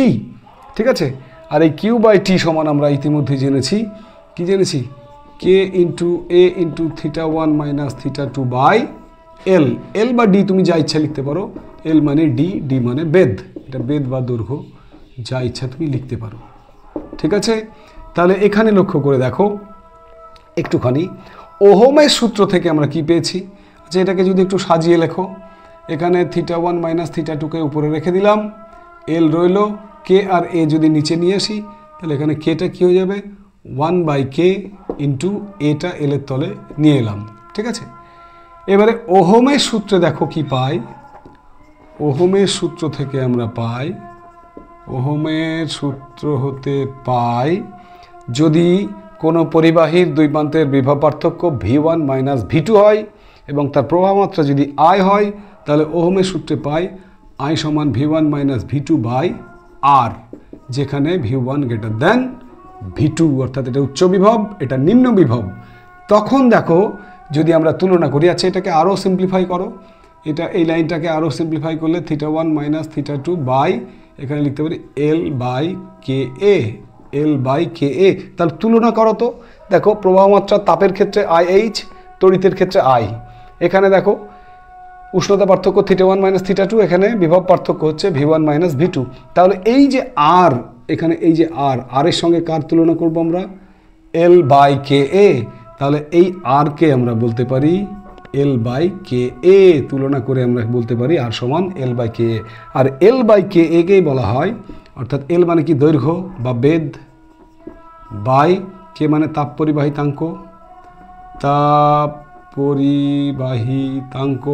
ঠিক আছে, আর এই Q/T সমান আমরা ইতিমধ্যে জেনেছি, কি জেনেছি, K into A into θ1 minus θ2 by L। L বা D তুমি যা ইচ্ছা লিখতে পারো, L মানে D মানে বেধ, এটা বেধ বা দৈর্ঘ্য, যা ইচ্ছা তুমি লিখতে পারো। ঠিক আছে, তাহলে এখানে লক্ষ্য করে দেখো একটুখানি, ওহমের সূত্র থেকে আমরা কি পেয়েছি, যে এটাকে যদি একটু সাজিয়ে লেখো, এখানে θ1 মাইনাস θ2কে উপরে রেখে দিলাম, L রইল, K আর A যদি নিচে নিয়ে আসি তাহলে এখানে Kটা কী হয়ে যাবে, 1/K ইন্টু Aটা L এর তলে নিয়ে এলাম। ঠিক আছে, এবারে ওহমের সূত্রে দেখো কি পাই, ওহমের সূত্র থেকে আমরা পাই, ওহমের সূত্র হতে পাই, যদি কোনো পরিবাহীর দুই প্রান্তের বিভব পার্থক্য V1 মাইনাস V2 হয় এবং তার প্রবাহ মাত্রা যদি I হয়, তাহলে ওহমের সূত্রে পাই I সমান V1 minus V2 by R, যেখানে V1 গ্রেটার দেন V2, অর্থাৎ এটা উচ্চ বিভব, এটা নিম্ন বিভব। তখন দেখো যদি আমরা তুলনা করি, আচ্ছা এটাকে আরও সিম্পলিফাই করো, এটা এই লাইনটাকে আরও সিম্পলিফাই করলে θ1 মাইনাস θ2 বাই, এখানে লিখতে পারি L/KA, L/KA। তাহলে তুলনা করো তো, দেখো প্রবাহ মাত্রা তাপের ক্ষেত্রে IH, তড়িতের ক্ষেত্রে I। এখানে দেখো উষ্ণতা পার্থক্য θ1 মাইনাস θ2, এখানে বিভব পার্থক্য হচ্ছে V1 মাইনাস V2। তাহলে এই যে R, এখানে এই যে R এর সঙ্গে কার তুলনা করব আমরা, L/KA। তাহলে এই R কে আমরা বলতে পারি L/KA, তুলনা করে আমরা বলতে পারি R সমান L/KA। আর L/KA কেই বলা হয়, অর্থাৎ L মানে কি দৈর্ঘ্য বা বেধ, বাই K মানে তাপ পরিবাহিতাঙ্ক, তাপ পরিবাহিতাঙ্ক,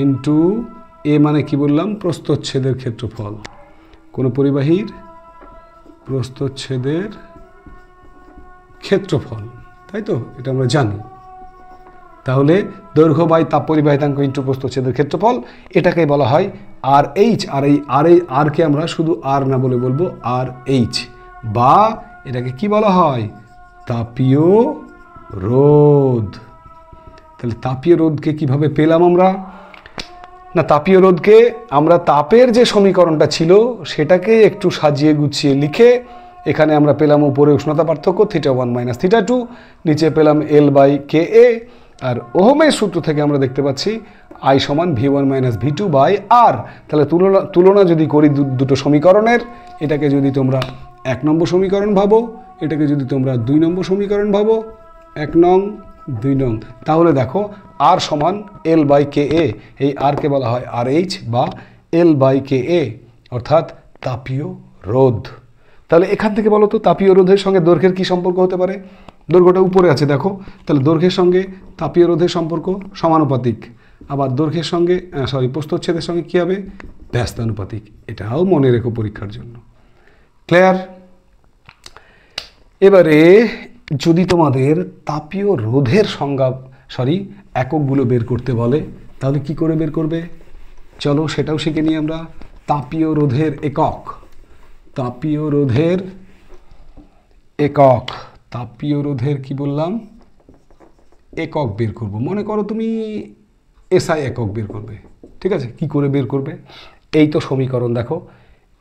ইন্টু A মানে কি বললাম, প্রস্থচ্ছেদের ক্ষেত্রফল, কোনো পরিবাহীর প্রস্থচ্ছেদের ক্ষেত্রফল, তাই তো, এটা আমরা জানি। তাহলে দৈর্ঘ্য বাই তাপ পরিবাহিতাঙ্ক ইন্টু প্রস্থচ্ছেদের ক্ষেত্রফল, এটাকে বলা হয় RH। আর এই R কে আমরা শুধু R না বলে বলবো RH, বা এটাকে কি বলা হয়, তাপীয় রোধ। তাহলে তাপীয় রোধকে কিভাবে পেলাম আমরা, না তাপীয় রোধকে আমরা তাপের যে সমীকরণটা ছিল সেটাকে একটু সাজিয়ে গুছিয়ে লিখে, এখানে আমরা পেলাম উপরে উষ্ণতা পার্থক্য θ1 মাইনাস θ2, নিচে পেলাম L/KA, আর ওহমের সূত্র থেকে আমরা দেখতে পাচ্ছি I সমান V1 minus V2 by R। তাহলে তুলনা যদি করি দুটো সমীকরণের, এটাকে যদি তোমরা 1 নম্বর সমীকরণ ভাবো, এটাকে যদি তোমরা 2 নম্বর সমীকরণ ভাবো, 1 নং 2 নং, তাহলে দেখো R সমান L/KA, এই R কে বলা হয় RH বা L/KA, অর্থাৎ তাপীয় রোধ। তাহলে এখান থেকে বলো তো তাপীয় রোধের সঙ্গে দৈর্ঘ্যের কি সম্পর্ক হতে পারে, দৈর্ঘ্যটা উপরে আছে দেখো, তাহলে দৈর্ঘ্যের সঙ্গে তাপীয় রোধের সম্পর্ক সমানুপাতিক, আবার দৈর্ঘ্যের সঙ্গে প্রস্থচ্ছেদের সঙ্গে কী হবে, ব্যস্তানুপাতিক। এটাও মনে রেখো পরীক্ষার জন্য। ক্লিয়ার? এবারে যদি তোমাদের তাপীয় রোধের সংজ্ঞা এককগুলো বের করতে বলে, তাহলে কি করে বের করবে, চলো সেটাও শিখে নিই আমরা। তাপীয় রোধের একক, তাপীয় রোধের একক, তাপীয় রোধের কি বললাম একক বের করব। মনে করো তুমি এসআই একক বের করবে, ঠিক আছে? কি করে বের করবে? এই তো সমীকরণ দেখো,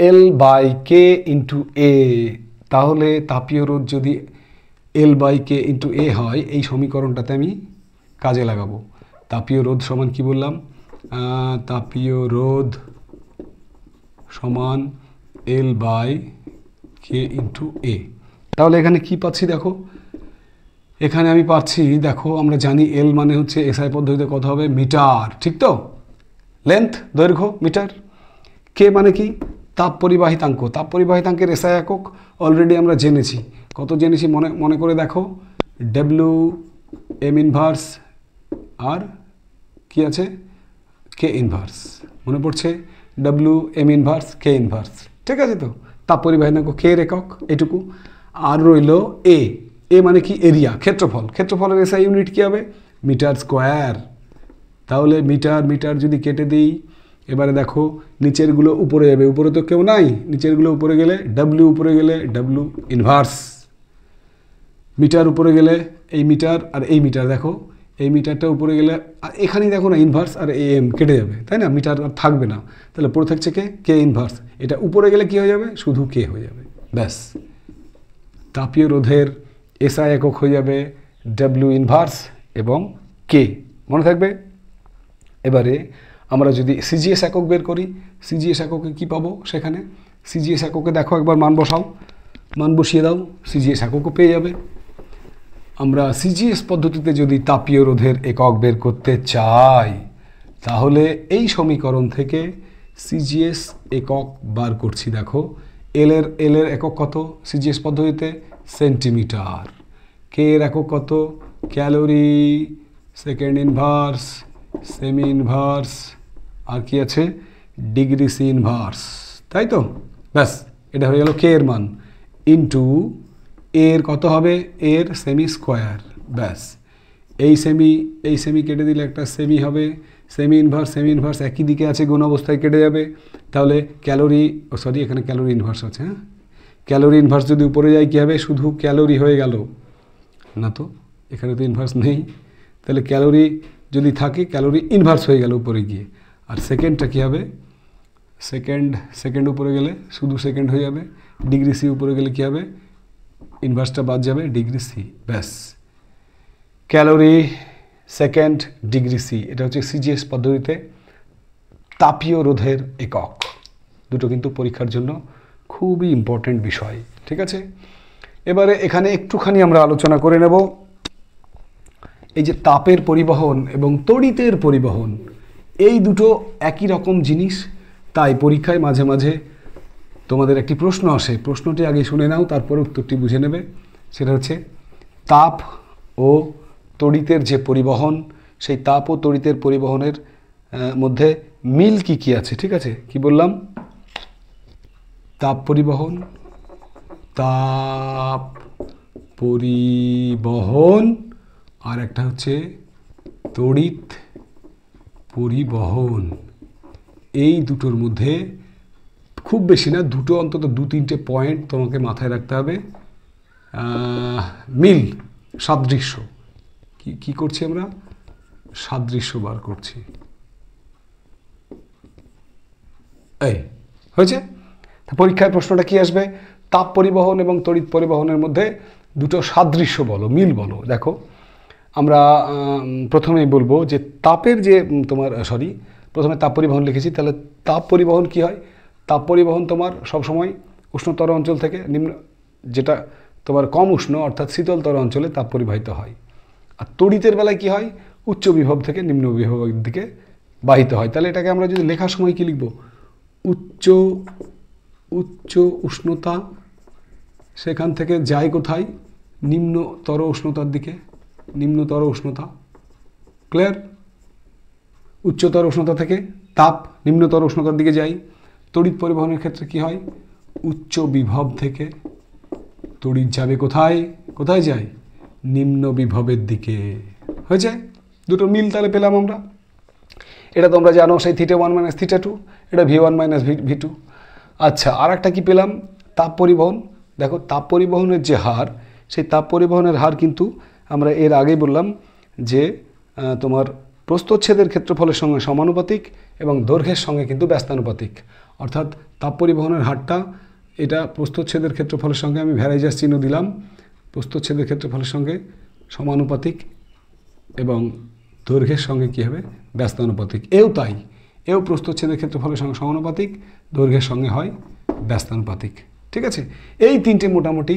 এল বাই কে ইন্টু এ। তাহলে তাপীয় রোধ যদি এল বাই কে ইন্টু এ হয়, এই সমীকরণটাতে আমি কাজে লাগাবো। তাপীয় রোধ সমান কি বললাম? তাপীয় রোধ সমান এল বাই কে ইন্টু এ। তাহলে এখানে কি পাচ্ছি দেখো, এখানে আমি পাচ্ছি, দেখো আমরা জানি এল মানে হচ্ছে এসআই পদ্ধতিতে কত হবে? মিটার, ঠিক তো? লেন্থ, দৈর্ঘ্য, মিটার। কে মানে কি? তাপ পরিবাহিতাঙ্ক। তাপ পরিবাহিতাঙ্কের এসআই একক অলরেডি আমরা জেনেছি। কত জেনেছি মনে করে দেখো, ডব্লিউ এম ইনভার্স আর কি আছে? K inverse. মনে পড়ছে? W M inverse K inverse, ঠিক আছে তো? তাপ পরিবাহিতাঙ্ক কে এর একক এটুকু। আর রইল এ। এ মানে কি? এরিয়া, ক্ষেত্রফল। ক্ষেত্রফলের এসআই ইউনিট কী হবে? Metre square. তাহলে মিটার মিটার যদি কেটে দিই, এবারে দেখো নিচেরগুলো উপরে যাবে, উপরে তো কেউ নাই, নিচেরগুলো উপরে গেলে ডব্লিউ, উপরে গেলে ডব্লিউ ইনভার্স। মিটার উপরে গেলে এই মিটার আর এই মিটার, দেখো এই মিটারটা উপরে গেলে এখানেই দেখো না ইনভার্স আর এম কেটে যাবে, তাই না? মিটার আর থাকবে না, তাহলে পড়ে থাকছে কে? কে ইনভার্স। এটা উপরে গেলে কি হয়ে যাবে? শুধু কে হয়ে যাবে, ব্যাস। তাপীয় রোধের এসআই একক হয়ে যাবে ডব্লিউ ইনভার্স এবং কে, মনে থাকবে। এবারে আমরা যদি সিজিএস একক বের করি, সিজিএস এককে কী পাবো? সেখানে সিজিএস এককে দেখো একবার মান বসাও, মান বসিয়ে দাও, সিজিএস এককও পেয়ে যাবে। আমরা সিজিএস পদ্ধতিতে যদি তাপীয় রোধের একক বের করতে চাই, তাহলে এই সমীকরণ থেকে সিজিএস একক বার করছি। দেখো এল এর একক কত সিজিএস পদ্ধতিতে? সেন্টিমিটার। কে এর একক কত? Calorie, second inverse, semi inverse, আর কি আছে? ডিগ্রি সি ইনভার্স, তাই তো? ব্যাস, এটা হয়ে গেল কে এর মান। ইন্টু এর কত হবে? এর সেমি স্কোয়ার, ব্যাস। এই সেমি কেটে দিলে একটা সেমি হবে, সেমি ইনভার্স একই দিকে আছে, গুণ অবস্থায় কেটে যাবে। তাহলে ক্যালোরি, সরি এখানে ক্যালোরি ইনভার্স আছে, হ্যাঁ, ক্যালোরি ইনভার্স যদি উপরে যায় কী হবে? শুধু ক্যালোরি হয়ে গেল না তো, এখানে তো ইনভার্স নেই, তাহলে ক্যালোরি যদি থাকে ক্যালোরি ইনভার্স হয়ে গেল উপরে গিয়ে। আর সেকেন্ডটা কী হবে? সেকেন্ড উপরে গেলে শুধু সেকেন্ড হয়ে যাবে। ডিগ্রি সি উপরে গেলে কী হবে? ইনভার্সটা বাদ যাবে, ডিগ্রি সি, ব্যাস। ক্যালোরি, সেকেন্ড, ডিগ্রি সি, এটা হচ্ছে সিজিএস পদ্ধতিতে তাপীয় রোধের একক। দুটো কিন্তু পরীক্ষার জন্য খুবই ইম্পর্ট্যান্ট বিষয়, ঠিক আছে? এবারে এখানে একটুখানি আমরা আলোচনা করে নেব এই যে তাপের পরিবহন এবং তড়িতের পরিবহন, এই দুটো একই রকম জিনিস, তাই পরীক্ষায় মাঝে মাঝে তোমাদের একটি প্রশ্ন আসে, প্রশ্নটি আগে শুনে নাও, তারপরে উত্তরটি বুঝে নেবে। সেটা হচ্ছে তাপ ও তড়িতের যে পরিবহন, সেই তাপ ও তড়িতের পরিবহনের মধ্যে মিল কি কি আছে, ঠিক আছে? কি বললাম? তাপ পরিবহন আর একটা হচ্ছে তড়িৎ পরিবহন। এই দুটোর মধ্যে খুব বেশি না, দুটো অন্তত 2-3টে পয়েন্ট তোমাকে মাথায় রাখতে হবে। মিল, সাদৃশ্য। কি করছি আমরা? সাদৃশ্য বার করছি। এই হয়েছে? তা পরীক্ষায় প্রশ্নটা কি আসবে? তাপ পরিবহন এবং তড়িৎ পরিবহনের মধ্যে দুটো সাদৃশ্য বলো, মিল বলো। দেখো আমরা প্রথমেই বলবো যে তাপের যে প্রথমে তাপ পরিবহন লিখেছি, তাহলে তাপ পরিবহন কি হয়? তাপ পরিবহন তোমার সবসময় উষ্ণতর অঞ্চল থেকে নিম্ন, যেটা তোমার কম উষ্ণ অর্থাৎ শীতলতর অঞ্চলে তাপ পরিবাহিত হয়। আর তড়িতের বেলায় কি হয়? উচ্চ বিভব থেকে নিম্ন বিভবের দিকে বাহিত হয়। তাহলে এটাকে আমরা যদি লেখার সময় কি লিখব? উচ্চ উষ্ণতা সেখান থেকে যায় কোথায়? নিম্নতর উষ্ণতার দিকে, নিম্নতর উষ্ণতা। ক্লিয়ার? উচ্চতর উষ্ণতা থেকে তাপ নিম্নতর উষ্ণতার দিকে যায়। তড়িৎ পরিবহনের ক্ষেত্রে কি হয়? উচ্চ বিভব থেকে তড়িৎ যাবে কোথায়? কোথায় যায়? নিম্ন বিভবের দিকে। হয়েছে? দুটো মিল তাহলে পেলাম আমরা। এটা তোমরা জানো সেই θ1 মাইনাস θ2, এটা v1 মাইনাস v2। আচ্ছা, আর একটা কী পেলাম, তাপ পরিবহন। দেখো তাপ পরিবহনের যে হার, সেই তাপ পরিবহনের হার কিন্তু আমরা এর আগেই বললাম যে তোমার প্রস্থচ্ছেদের ক্ষেত্রফলের সঙ্গে সমানুপাতিক এবং দৈর্ঘ্যের সঙ্গে কিন্তু ব্যস্তানুপাতিক। অর্থাৎ তাপ পরিবহনের হারটা এটা প্রস্থচ্ছেদের ক্ষেত্রফলের সঙ্গে আমি ভ্যারাইজাস চিহ্ন দিলাম, প্রস্থচ্ছেদের ক্ষেত্রফলের সঙ্গে সমানুপাতিক এবং দৈর্ঘ্যের সঙ্গে কী হবে, ব্যস্তানুপাতিক। এও তাই, এও প্রস্থচ্ছেদের ক্ষেত্রফলের সঙ্গে সমানুপাতিক, দৈর্ঘ্যের সঙ্গে হয় ব্যস্তানুপাতিক। ঠিক আছে, এই তিনটে মোটামুটি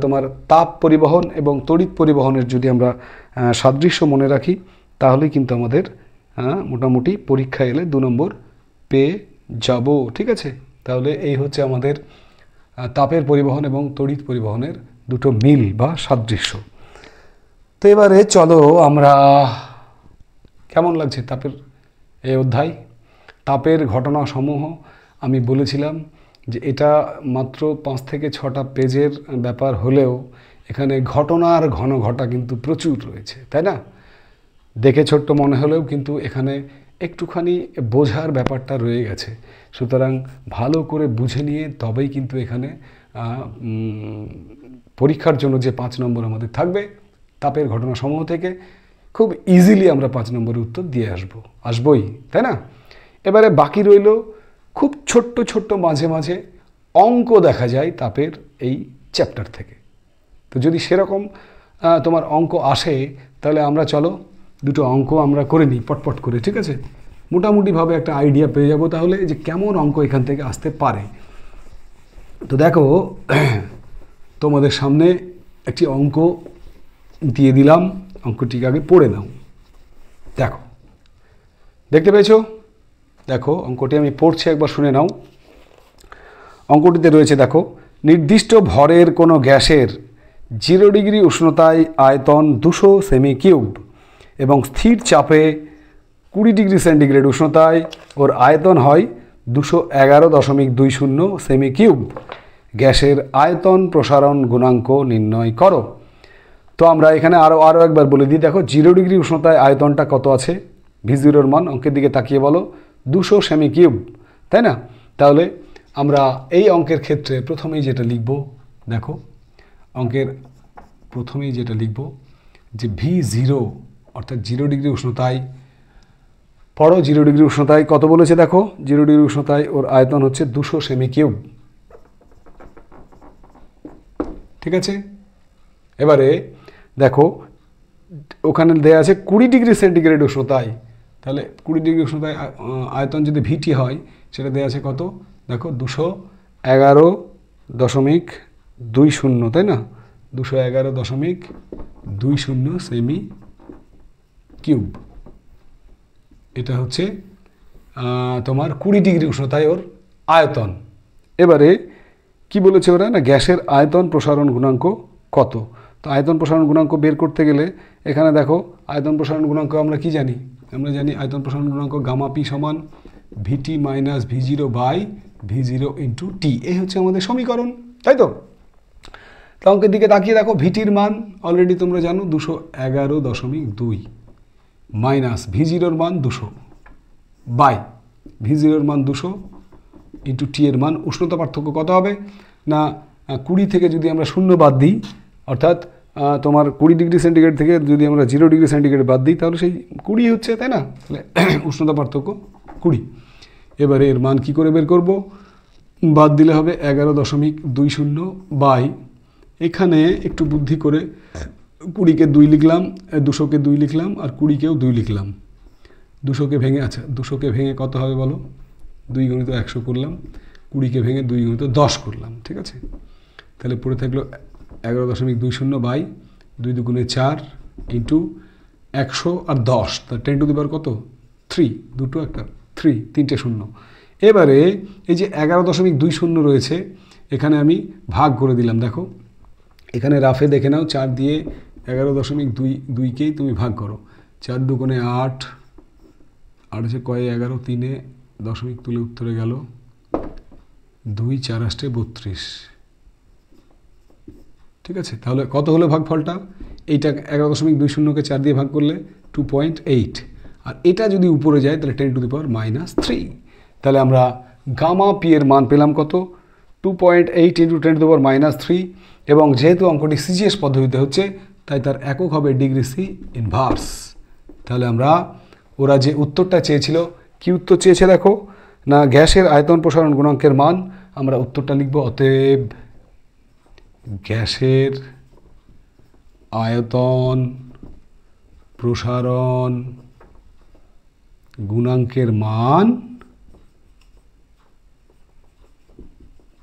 তোমার তাপ পরিবহন এবং তড়িৎ পরিবহনের যদি আমরা সাদৃশ্য মনে রাখি, তাহলেই কিন্তু আমাদের মোটামুটি পরীক্ষায় এলে 2 নম্বর পেয়ে যাব। ঠিক আছে, তাহলে এই হচ্ছে আমাদের তাপের পরিবহন এবং তড়িৎ পরিবহনের দুটো মিল বা সাদৃশ্য। তো এবারে চলো আমরা, কেমন লাগছে তাপের এই অধ্যায়? তাপের ঘটনাসমূহ আমি বলেছিলাম যে এটা মাত্র 5 থেকে 6টা পেজের ব্যাপার হলেও এখানে ঘটনার ঘন ঘটা কিন্তু প্রচুর রয়েছে, তাই না? দেখে ছোট্ট মনে হলেও কিন্তু এখানে একটুখানি বোঝার ব্যাপারটা রয়ে গেছে। সুতরাং ভালো করে বুঝে নিয়ে তবেই কিন্তু এখানে পরীক্ষার জন্য যে 5 নম্বর আমাদের থাকবে তাপের ঘটনাসমূহ থেকে খুব ইজিলি আমরা 5 নম্বরের উত্তর দিয়ে আসবই, তাই না? এবারে বাকি রইল খুব ছোট্ট ছোট্ট মাঝে মাঝে অঙ্ক দেখা যায় তাপের এই চ্যাপ্টার থেকে। তো যদি সেরকম তোমার অঙ্ক আসে তাহলে আমরা চলো দুটো অঙ্ক আমরা করে নিই পটপট করে। ঠিক আছে, মোটামুটিভাবে একটা আইডিয়া পেয়ে যাব তাহলে যে কেমন অঙ্ক এখান থেকে আসতে পারে। তো দেখো, তোমাদের সামনে একটি অঙ্ক দিয়ে দিলাম, অঙ্কটিকে আগে পড়ে নাও। দেখো, দেখতে পেয়েছো? দেখো অঙ্কটি আমি পড়ছি, একবার শুনে নাও। অঙ্কটিতে রয়েছে, দেখো, নির্দিষ্ট ভরের কোনো গ্যাসের 0 ডিগ্রি উষ্ণতায় আয়তন 200 সেমি কিউব এবং স্থির চাপে 20 ডিগ্রি সেন্টিগ্রেড উষ্ণতায় ওর আয়তন হয় 211.20 সেমি কিউব। গ্যাসের আয়তন প্রসারণ গুণাঙ্ক নির্ণয় করো। তো আমরা এখানে আরও একবার বলে দিই। দেখো 0 ডিগ্রি উষ্ণতায় আয়তনটা কত আছে, V0-র মান অঙ্কের দিকে তাকিয়ে বলো, 200 সেমি কিউব, তাই না? তাহলে আমরা এই অঙ্কের ক্ষেত্রে প্রথমেই যেটা লিখব, দেখো অঙ্কের প্রথমেই যেটা লিখব যে V0 অর্থাৎ 0 ডিগ্রি উষ্ণতায়, পড়ো 0 ডিগ্রি উষ্ণতায় কত বলেছে, দেখো 0 ডিগ্রি উষ্ণতায় ওর আয়তন হচ্ছে 200 সেমি কিউব। ঠিক আছে, এবারে দেখো ওখানে দেয়া আছে 20 ডিগ্রি সেন্টিগ্রেড উষ্ণতায়, তাহলে 20 ডিগ্রি উষ্ণতায় আয়তন যদি ভিটি হয় সেটা দেয়া আছে কত, দেখো 211.20, তাই না? 211.20 সেমি কিউব। এটা হচ্ছে তোমার 20 ডিগ্রি উষ্ণতায় ওর আয়তন। এবারে কি বলেছে ওরা, না গ্যাসের আয়তন প্রসারণ গুণাঙ্ক কত। তো আয়তন প্রসারণ গুণাঙ্ক বের করতে গেলে এখানে দেখো আয়তন প্রসারণ গুণাঙ্ক আমরা কি জানি, আমরা জানি আয়তন প্রসারণ গুণাঙ্ক গামা পি সমান VT minus V0 by V0 into T. এই হচ্ছে আমাদের সমীকরণ, তাই তো? অঙ্কের দিকে তাকিয়ে দেখো, ভিটির মান অলরেডি তোমরা জানো 211.2 মাইনাস V0-র মান 200 বাই V0-র মান 200 ইন্টু টি এর মান। উষ্ণতা পার্থক্য কত হবে না 20 থেকে যদি আমরা 0 বাদ দিই, অর্থাৎ তোমার 20 ডিগ্রি সেন্টিগ্রেড থেকে যদি আমরা 0 ডিগ্রি সেন্টিগ্রেড বাদ দিই তাহলে সেই 20 হচ্ছে, তাই না? তাহলে উষ্ণতা পার্থক্য 20। এবারে এর মান কি করে বের করব, বাদ দিলে হবে 11.20 বাই, এখানে একটু বুদ্ধি করে 20-কে 2 লিখলাম, 200-কে 2 লিখলাম আর 20-কেও 2 লিখলাম। 200-কে ভেঙে, আচ্ছা 200-কে ভেঙে কত হবে বলো, 2 গুণিত 100 করলাম, 20-কে ভেঙে 2 গুণিত 10 করলাম। ঠিক আছে, তাহলে পড়ে থাকলো 11.20 বাই 2 দুগুণে 4 ইন্টু 100 আর 10, তা 10 টু দি পাওয়ার কত 3, দুটো একটা 3, 3টে শূন্য। এবারে এই যে 11.20 রয়েছে এখানে আমি ভাগ করে দিলাম। দেখো এখানে রাফে দেখে নাও, 4 দিয়ে 11.22-কেই তুমি ভাগ করো, 4 দুগুণে 8, আর হচ্ছে কয়ে 11, 3-এ দশমিক তুলে উত্তরে গেল 2, 4 8 32। ঠিক আছে, তাহলে কত হলো ভাগফলটা, এইটা 11.20-কে 4 দিয়ে ভাগ করলে 2.8, আর এটা যদি উপরে যায় তাহলে 10⁻³ তাহলে আমরা গামা পি এর মান পেলাম কত 2.8 × 10⁻³ এবং যেহেতু অঙ্কটি সিজিএস পদ্ধতিতে হচ্ছে তাই তার একক হবে ডিগ্রি সি ইনভার্স। তাহলে আমরা ওরা যে উত্তরটা চেয়েছিল, কি উত্তর চেয়েছে দেখো না, গ্যাসের আয়তন প্রসারণ গুণাঙ্কের মান, আমরা উত্তরটা লিখব অতএব গ্যাসের আয়তন প্রসারণ গুণাঙ্কের মান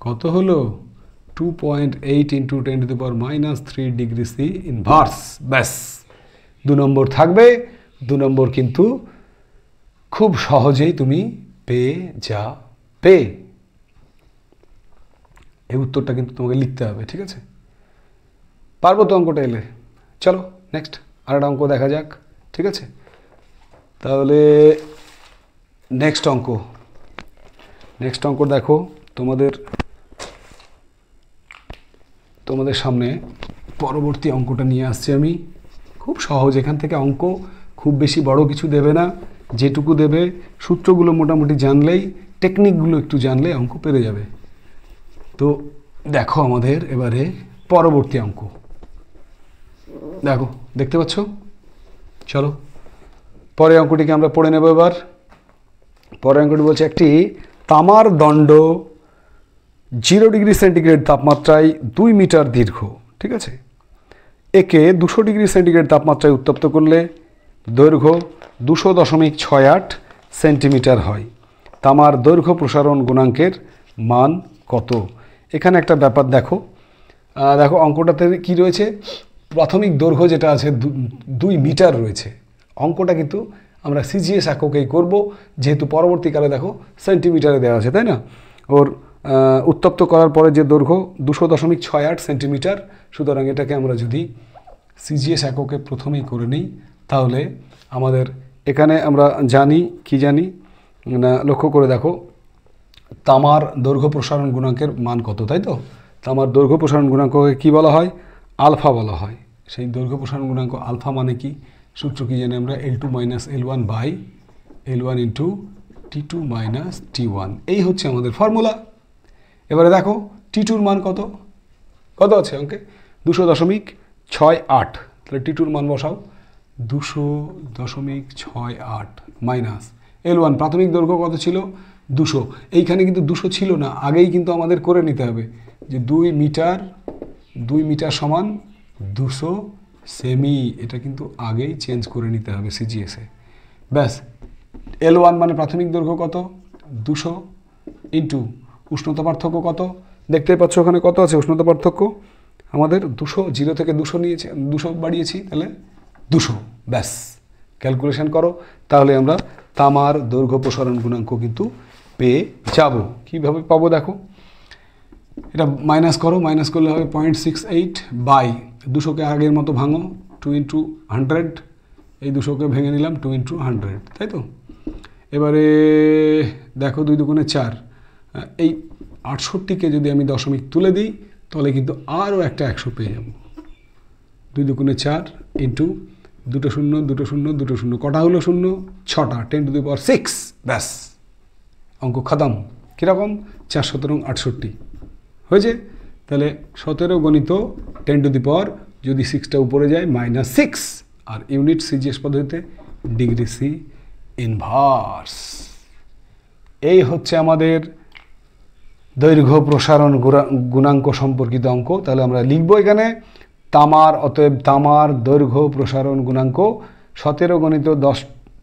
কত হলো 2.8 × 10⁻³ ডিগ্রি সি ইনভার্স। ব্যাস 2 নম্বর থাকবে। 2 নম্বর কিন্তু খুব সহজেই তুমি পেয়ে যাবে। এই উত্তরটা কিন্তু তোমাকে লিখতে হবে, ঠিক আছে? পারবো তো অঙ্কটা এলে? চলো নেক্সট আরেকটা অঙ্ক দেখা যাক, ঠিক আছে? তাহলে নেক্সট অঙ্ক দেখো, তোমাদের সামনে পরবর্তী অঙ্কটা নিয়ে আসছি আমি। খুব সহজ, এখান থেকে অঙ্ক খুব বেশি বড় কিছু দেবে না, যেটুকু দেবে সূত্রগুলো মোটামুটি জানলেই, টেকনিকগুলো একটু জানলে অঙ্ক পেরে যাবে। তো দেখো আমাদের এবারে পরবর্তী অঙ্ক দেখো, দেখতে পাচ্ছ? চলো পরের অঙ্কটিকে আমরা পড়ে নেব এবার। পরের অঙ্কটি বলছে একটি তামার দণ্ড 0°C তাপমাত্রায় 2 মিটার দীর্ঘ, ঠিক আছে? একে 200°C তাপমাত্রায় উত্তপ্ত করলে দৈর্ঘ্য 200.68 সেন্টিমিটার হয়। তামার দৈর্ঘ্য প্রসারণ গুণাঙ্কের মান কত? এখানে একটা ব্যাপার দেখো, অঙ্কটাতে কি রয়েছে, প্রাথমিক দৈর্ঘ্য যেটা আছে 2 মিটার রয়েছে। অঙ্কটা কিন্তু আমরা সিজিএস এককেই করব, যেহেতু পরবর্তীকালে দেখো সেন্টিমিটারে দেওয়া আছে, তাই না? ওর উত্তপ্ত করার পরে যে দৈর্ঘ্য 200.68 সেন্টিমিটার, সুতরাং এটাকে আমরা যদি সিজিএস এককে প্রথমেই করে নিই তাহলে আমাদের এখানে আমরা জানি না, লক্ষ্য করে দেখো তামার দৈর্ঘ্য প্রসারণ গুণাঙ্কের মান কত, তাই তো? তামার দৈর্ঘ্য প্রসারণ গুণাঙ্ককে কী বলা হয়? আলফা বলা হয়। সেই দৈর্ঘ্য প্রসারণ গুণাঙ্ক আলফা মানে কি? সূত্র কি জানি আমরা, L2 - L1 / L1 × T2 - T1। এই হচ্ছে আমাদের ফর্মুলা। এবারে দেখো T2-র মান কত আছে অঙ্কে? 200.68। তাহলে T2-র মান বসাও, 200.68 মাইনাস L1 প্রাথমিক দৈর্ঘ্য কত ছিল? 200। এইখানে কিন্তু 200 ছিল না, আগেই কিন্তু আমাদের করে নিতে হবে যে 2 মিটার সমান 200 সেমি, এটা কিন্তু আগেই চেঞ্জ করে নিতে হবে সিজিএসে। ব্যাস, L1 মানে প্রাথমিক দৈর্ঘ্য কত? 200 ইন্টু উষ্ণতা পার্থক্য কত? দেখতেই পাচ্ছ ওখানে কত আছে উষ্ণতা পার্থক্য আমাদের 200, 0 থেকে 200 নিয়েছে, 200 বাড়িয়েছি, তাহলে 200। ব্যাস, ক্যালকুলেশন করো, তাহলে আমরা তামার দৈর্ঘ্য প্রসারণ গুণাঙ্ক কিন্তু পেয়ে যাব। কীভাবে পাবো দেখো, এটা মাইনাস করো, মাইনাস করলে হবে 0.68 বাই 200কে আগের মতো ভাঙো, 2 × 100, এই 200কে ভেঙে নিলাম 2 × 100, তাই তো? এবারে দেখো 2 × 2 = 4, এই 68কে যদি আমি দশমিক তুলে দিই তাহলে কিন্তু আরও একটা 100 পেয়ে যাব। 2 × 2 = 4 ইন্টু 2 0 2 0 2 0, কটা হলো শূন্য? 6টা, 10⁶। ব্যাস, অঙ্ক খতম। কীরকম? 4 × 17 = 68 হয়েছে। তাহলে 17 গণিত 10⁻, যদি 6টা উপরে যায় -6, আর ইউনিট সিজিএস পদ্ধতিতে ডিগ্রি সি ইনভার্স। এই হচ্ছে আমাদের দৈর্ঘ্য প্রসারণ গুণাঙ্ক সম্পর্কিত অঙ্ক। তাহলে আমরা লিখব এখানে অতএব তামার দৈর্ঘ্য প্রসারণ গুণাঙ্ক 17 গণিত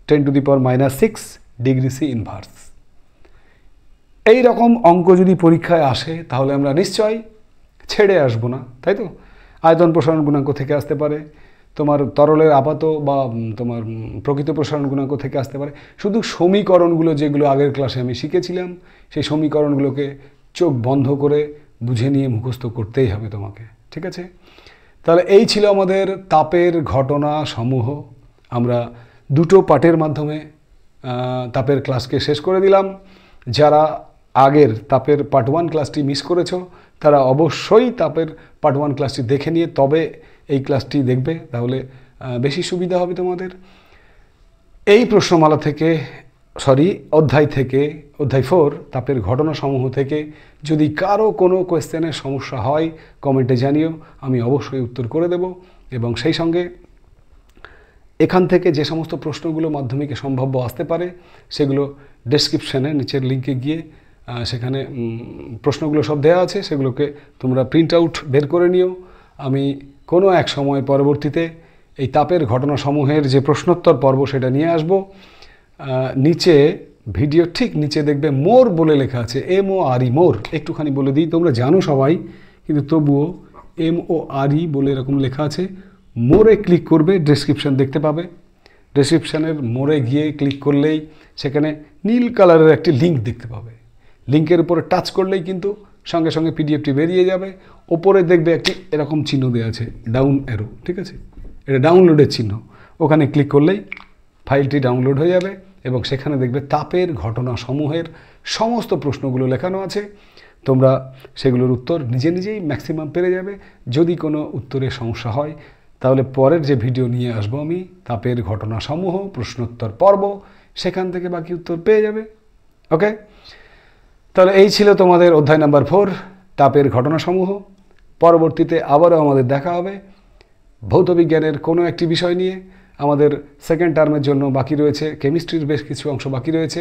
10⁻⁻6 ডিগ্রি সি ইনভার্স। এই রকম অঙ্ক যদি পরীক্ষায় আসে তাহলে আমরা নিশ্চয়ই ছেড়ে আসবো না, তাই তো? আয়তন প্রসারণ গুণাঙ্ক থেকে আসতে পারে, তোমার তরলের আপাত বা তোমার প্রকৃত প্রসারণ গুণাঙ্ক থেকে আসতে পারে। শুধু সমীকরণগুলো যেগুলো আগের ক্লাসে আমি শিখেছিলাম, সেই সমীকরণগুলোকে চোখ বন্ধ করে বুঝে নিয়ে মুখস্থ করতেই হবে তোমাকে, ঠিক আছে? তাহলে এই ছিল আমাদের তাপের ঘটনা সমূহ। আমরা দুটো পার্টের মাধ্যমে তাপের ক্লাসকে শেষ করে দিলাম। যারা আগের তাপের পার্ট 1 ক্লাসটি মিস করেছো তারা অবশ্যই তাপের পার্ট 1 ক্লাসটি দেখে নিয়ে তবে এই ক্লাসটি দেখবে, তাহলে বেশি সুবিধা হবে তোমাদের। এই প্রশ্নমালা থেকে অধ্যায় 4 তাপের ঘটনাসমূহ থেকে যদি কারো কোনো কোয়েশ্চেনের সমস্যা হয় কমেন্টে জানিও, আমি অবশ্যই উত্তর করে দেব। এবং সেই সঙ্গে এখান থেকে যে সমস্ত প্রশ্নগুলো মাধ্যমিকে সম্ভাব্য আসতে পারে সেগুলো ডেসক্রিপশানে নিচের লিঙ্কে গিয়ে সেখানে প্রশ্নগুলো সব দেওয়া আছে, সেগুলোকে তোমরা প্রিন্ট আউট বের করে নিও। আমি কোনো এক সময় পরবর্তীতে এই তাপের ঘটনাসমূহের যে প্রশ্নোত্তর পর্ব সেটা নিয়ে আসব। নিচে ভিডিও ঠিক নিচে দেখবে মোর বলে লেখা আছে, MORE মোর। একটুখানি বলে দিই, তোমরা জানো সবাই, কিন্তু তবুও MORE বলে এরকম লেখা আছে। মোরে ক্লিক করবে, ডেসক্রিপশান দেখতে পাবে। ডেসক্রিপশানের মোড়ে গিয়ে ক্লিক করলেই সেখানে নীল কালারের একটি লিঙ্ক দেখতে পাবে। লিঙ্কের উপরে টাচ করলেই কিন্তু সঙ্গে সঙ্গে পিডিএফটি বেরিয়ে যাবে। ওপরে দেখবে একটি এরকম চিহ্ন দেওয়া আছে, ডাউন অ্যারো, ঠিক আছে? এটা ডাউনলোডের চিহ্ন। ওখানে ক্লিক করলেই ফাইলটি ডাউনলোড হয়ে যাবে এবং সেখানে দেখবে তাপের ঘটনাসমূহের সমস্ত প্রশ্নগুলো লেখানো আছে। তোমরা সেগুলোর উত্তর নিজে নিজেই ম্যাক্সিমাম পেরে যাবে। যদি কোনো উত্তরের সমস্যা হয় তাহলে পরের যে ভিডিও নিয়ে আসবো আমি, তাপের ঘটনাসমূহ প্রশ্নোত্তর পর্ব, সেখান থেকে বাকি উত্তর পেয়ে যাবে। ওকে, তাহলে এই ছিল তোমাদের অধ্যায় নাম্বার 4, তাপের ঘটনাসমূহ। পরবর্তীতে আবারও আমাদের দেখা হবে ভৌতবিজ্ঞানের কোনো একটি বিষয় নিয়ে। আমাদের সেকেন্ড টার্মের জন্য বাকি রয়েছে কেমিস্ট্রির বেশ কিছু অংশ বাকি রয়েছে।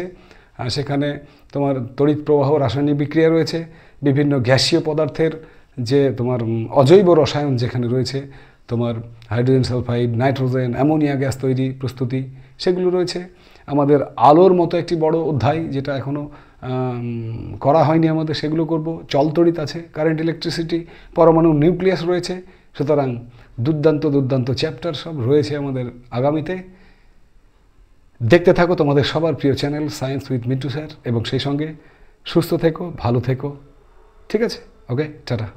সেখানে তোমার তড়িৎ প্রবাহ, রাসায়নিক বিক্রিয়া রয়েছে, বিভিন্ন গ্যাসীয় পদার্থের যে তোমার অজৈব রসায়ন যেখানে রয়েছে, তোমার hydrogen sulphide, nitrogen, ammonia gas তৈরি প্রস্তুতি, সেগুলো রয়েছে। আমাদের আলোর মতো একটি বড় অধ্যায় যেটা এখনও করা হয়নি আমাদের, সেগুলো করব। চলতড়িৎ আছে, কারেন্ট ইলেকট্রিসিটি, পরমাণু নিউক্লিয়াস রয়েছে। সুতরাং দুর্দান্ত চ্যাপ্টার সব রয়েছে আমাদের আগামীতে। দেখতে থাকো তোমাদের সবার প্রিয় channel science with Mintu sir, এবং সেই সঙ্গে সুস্থ থেকো, ভালো থেকো, ঠিক আছে? ওকে, টাটা।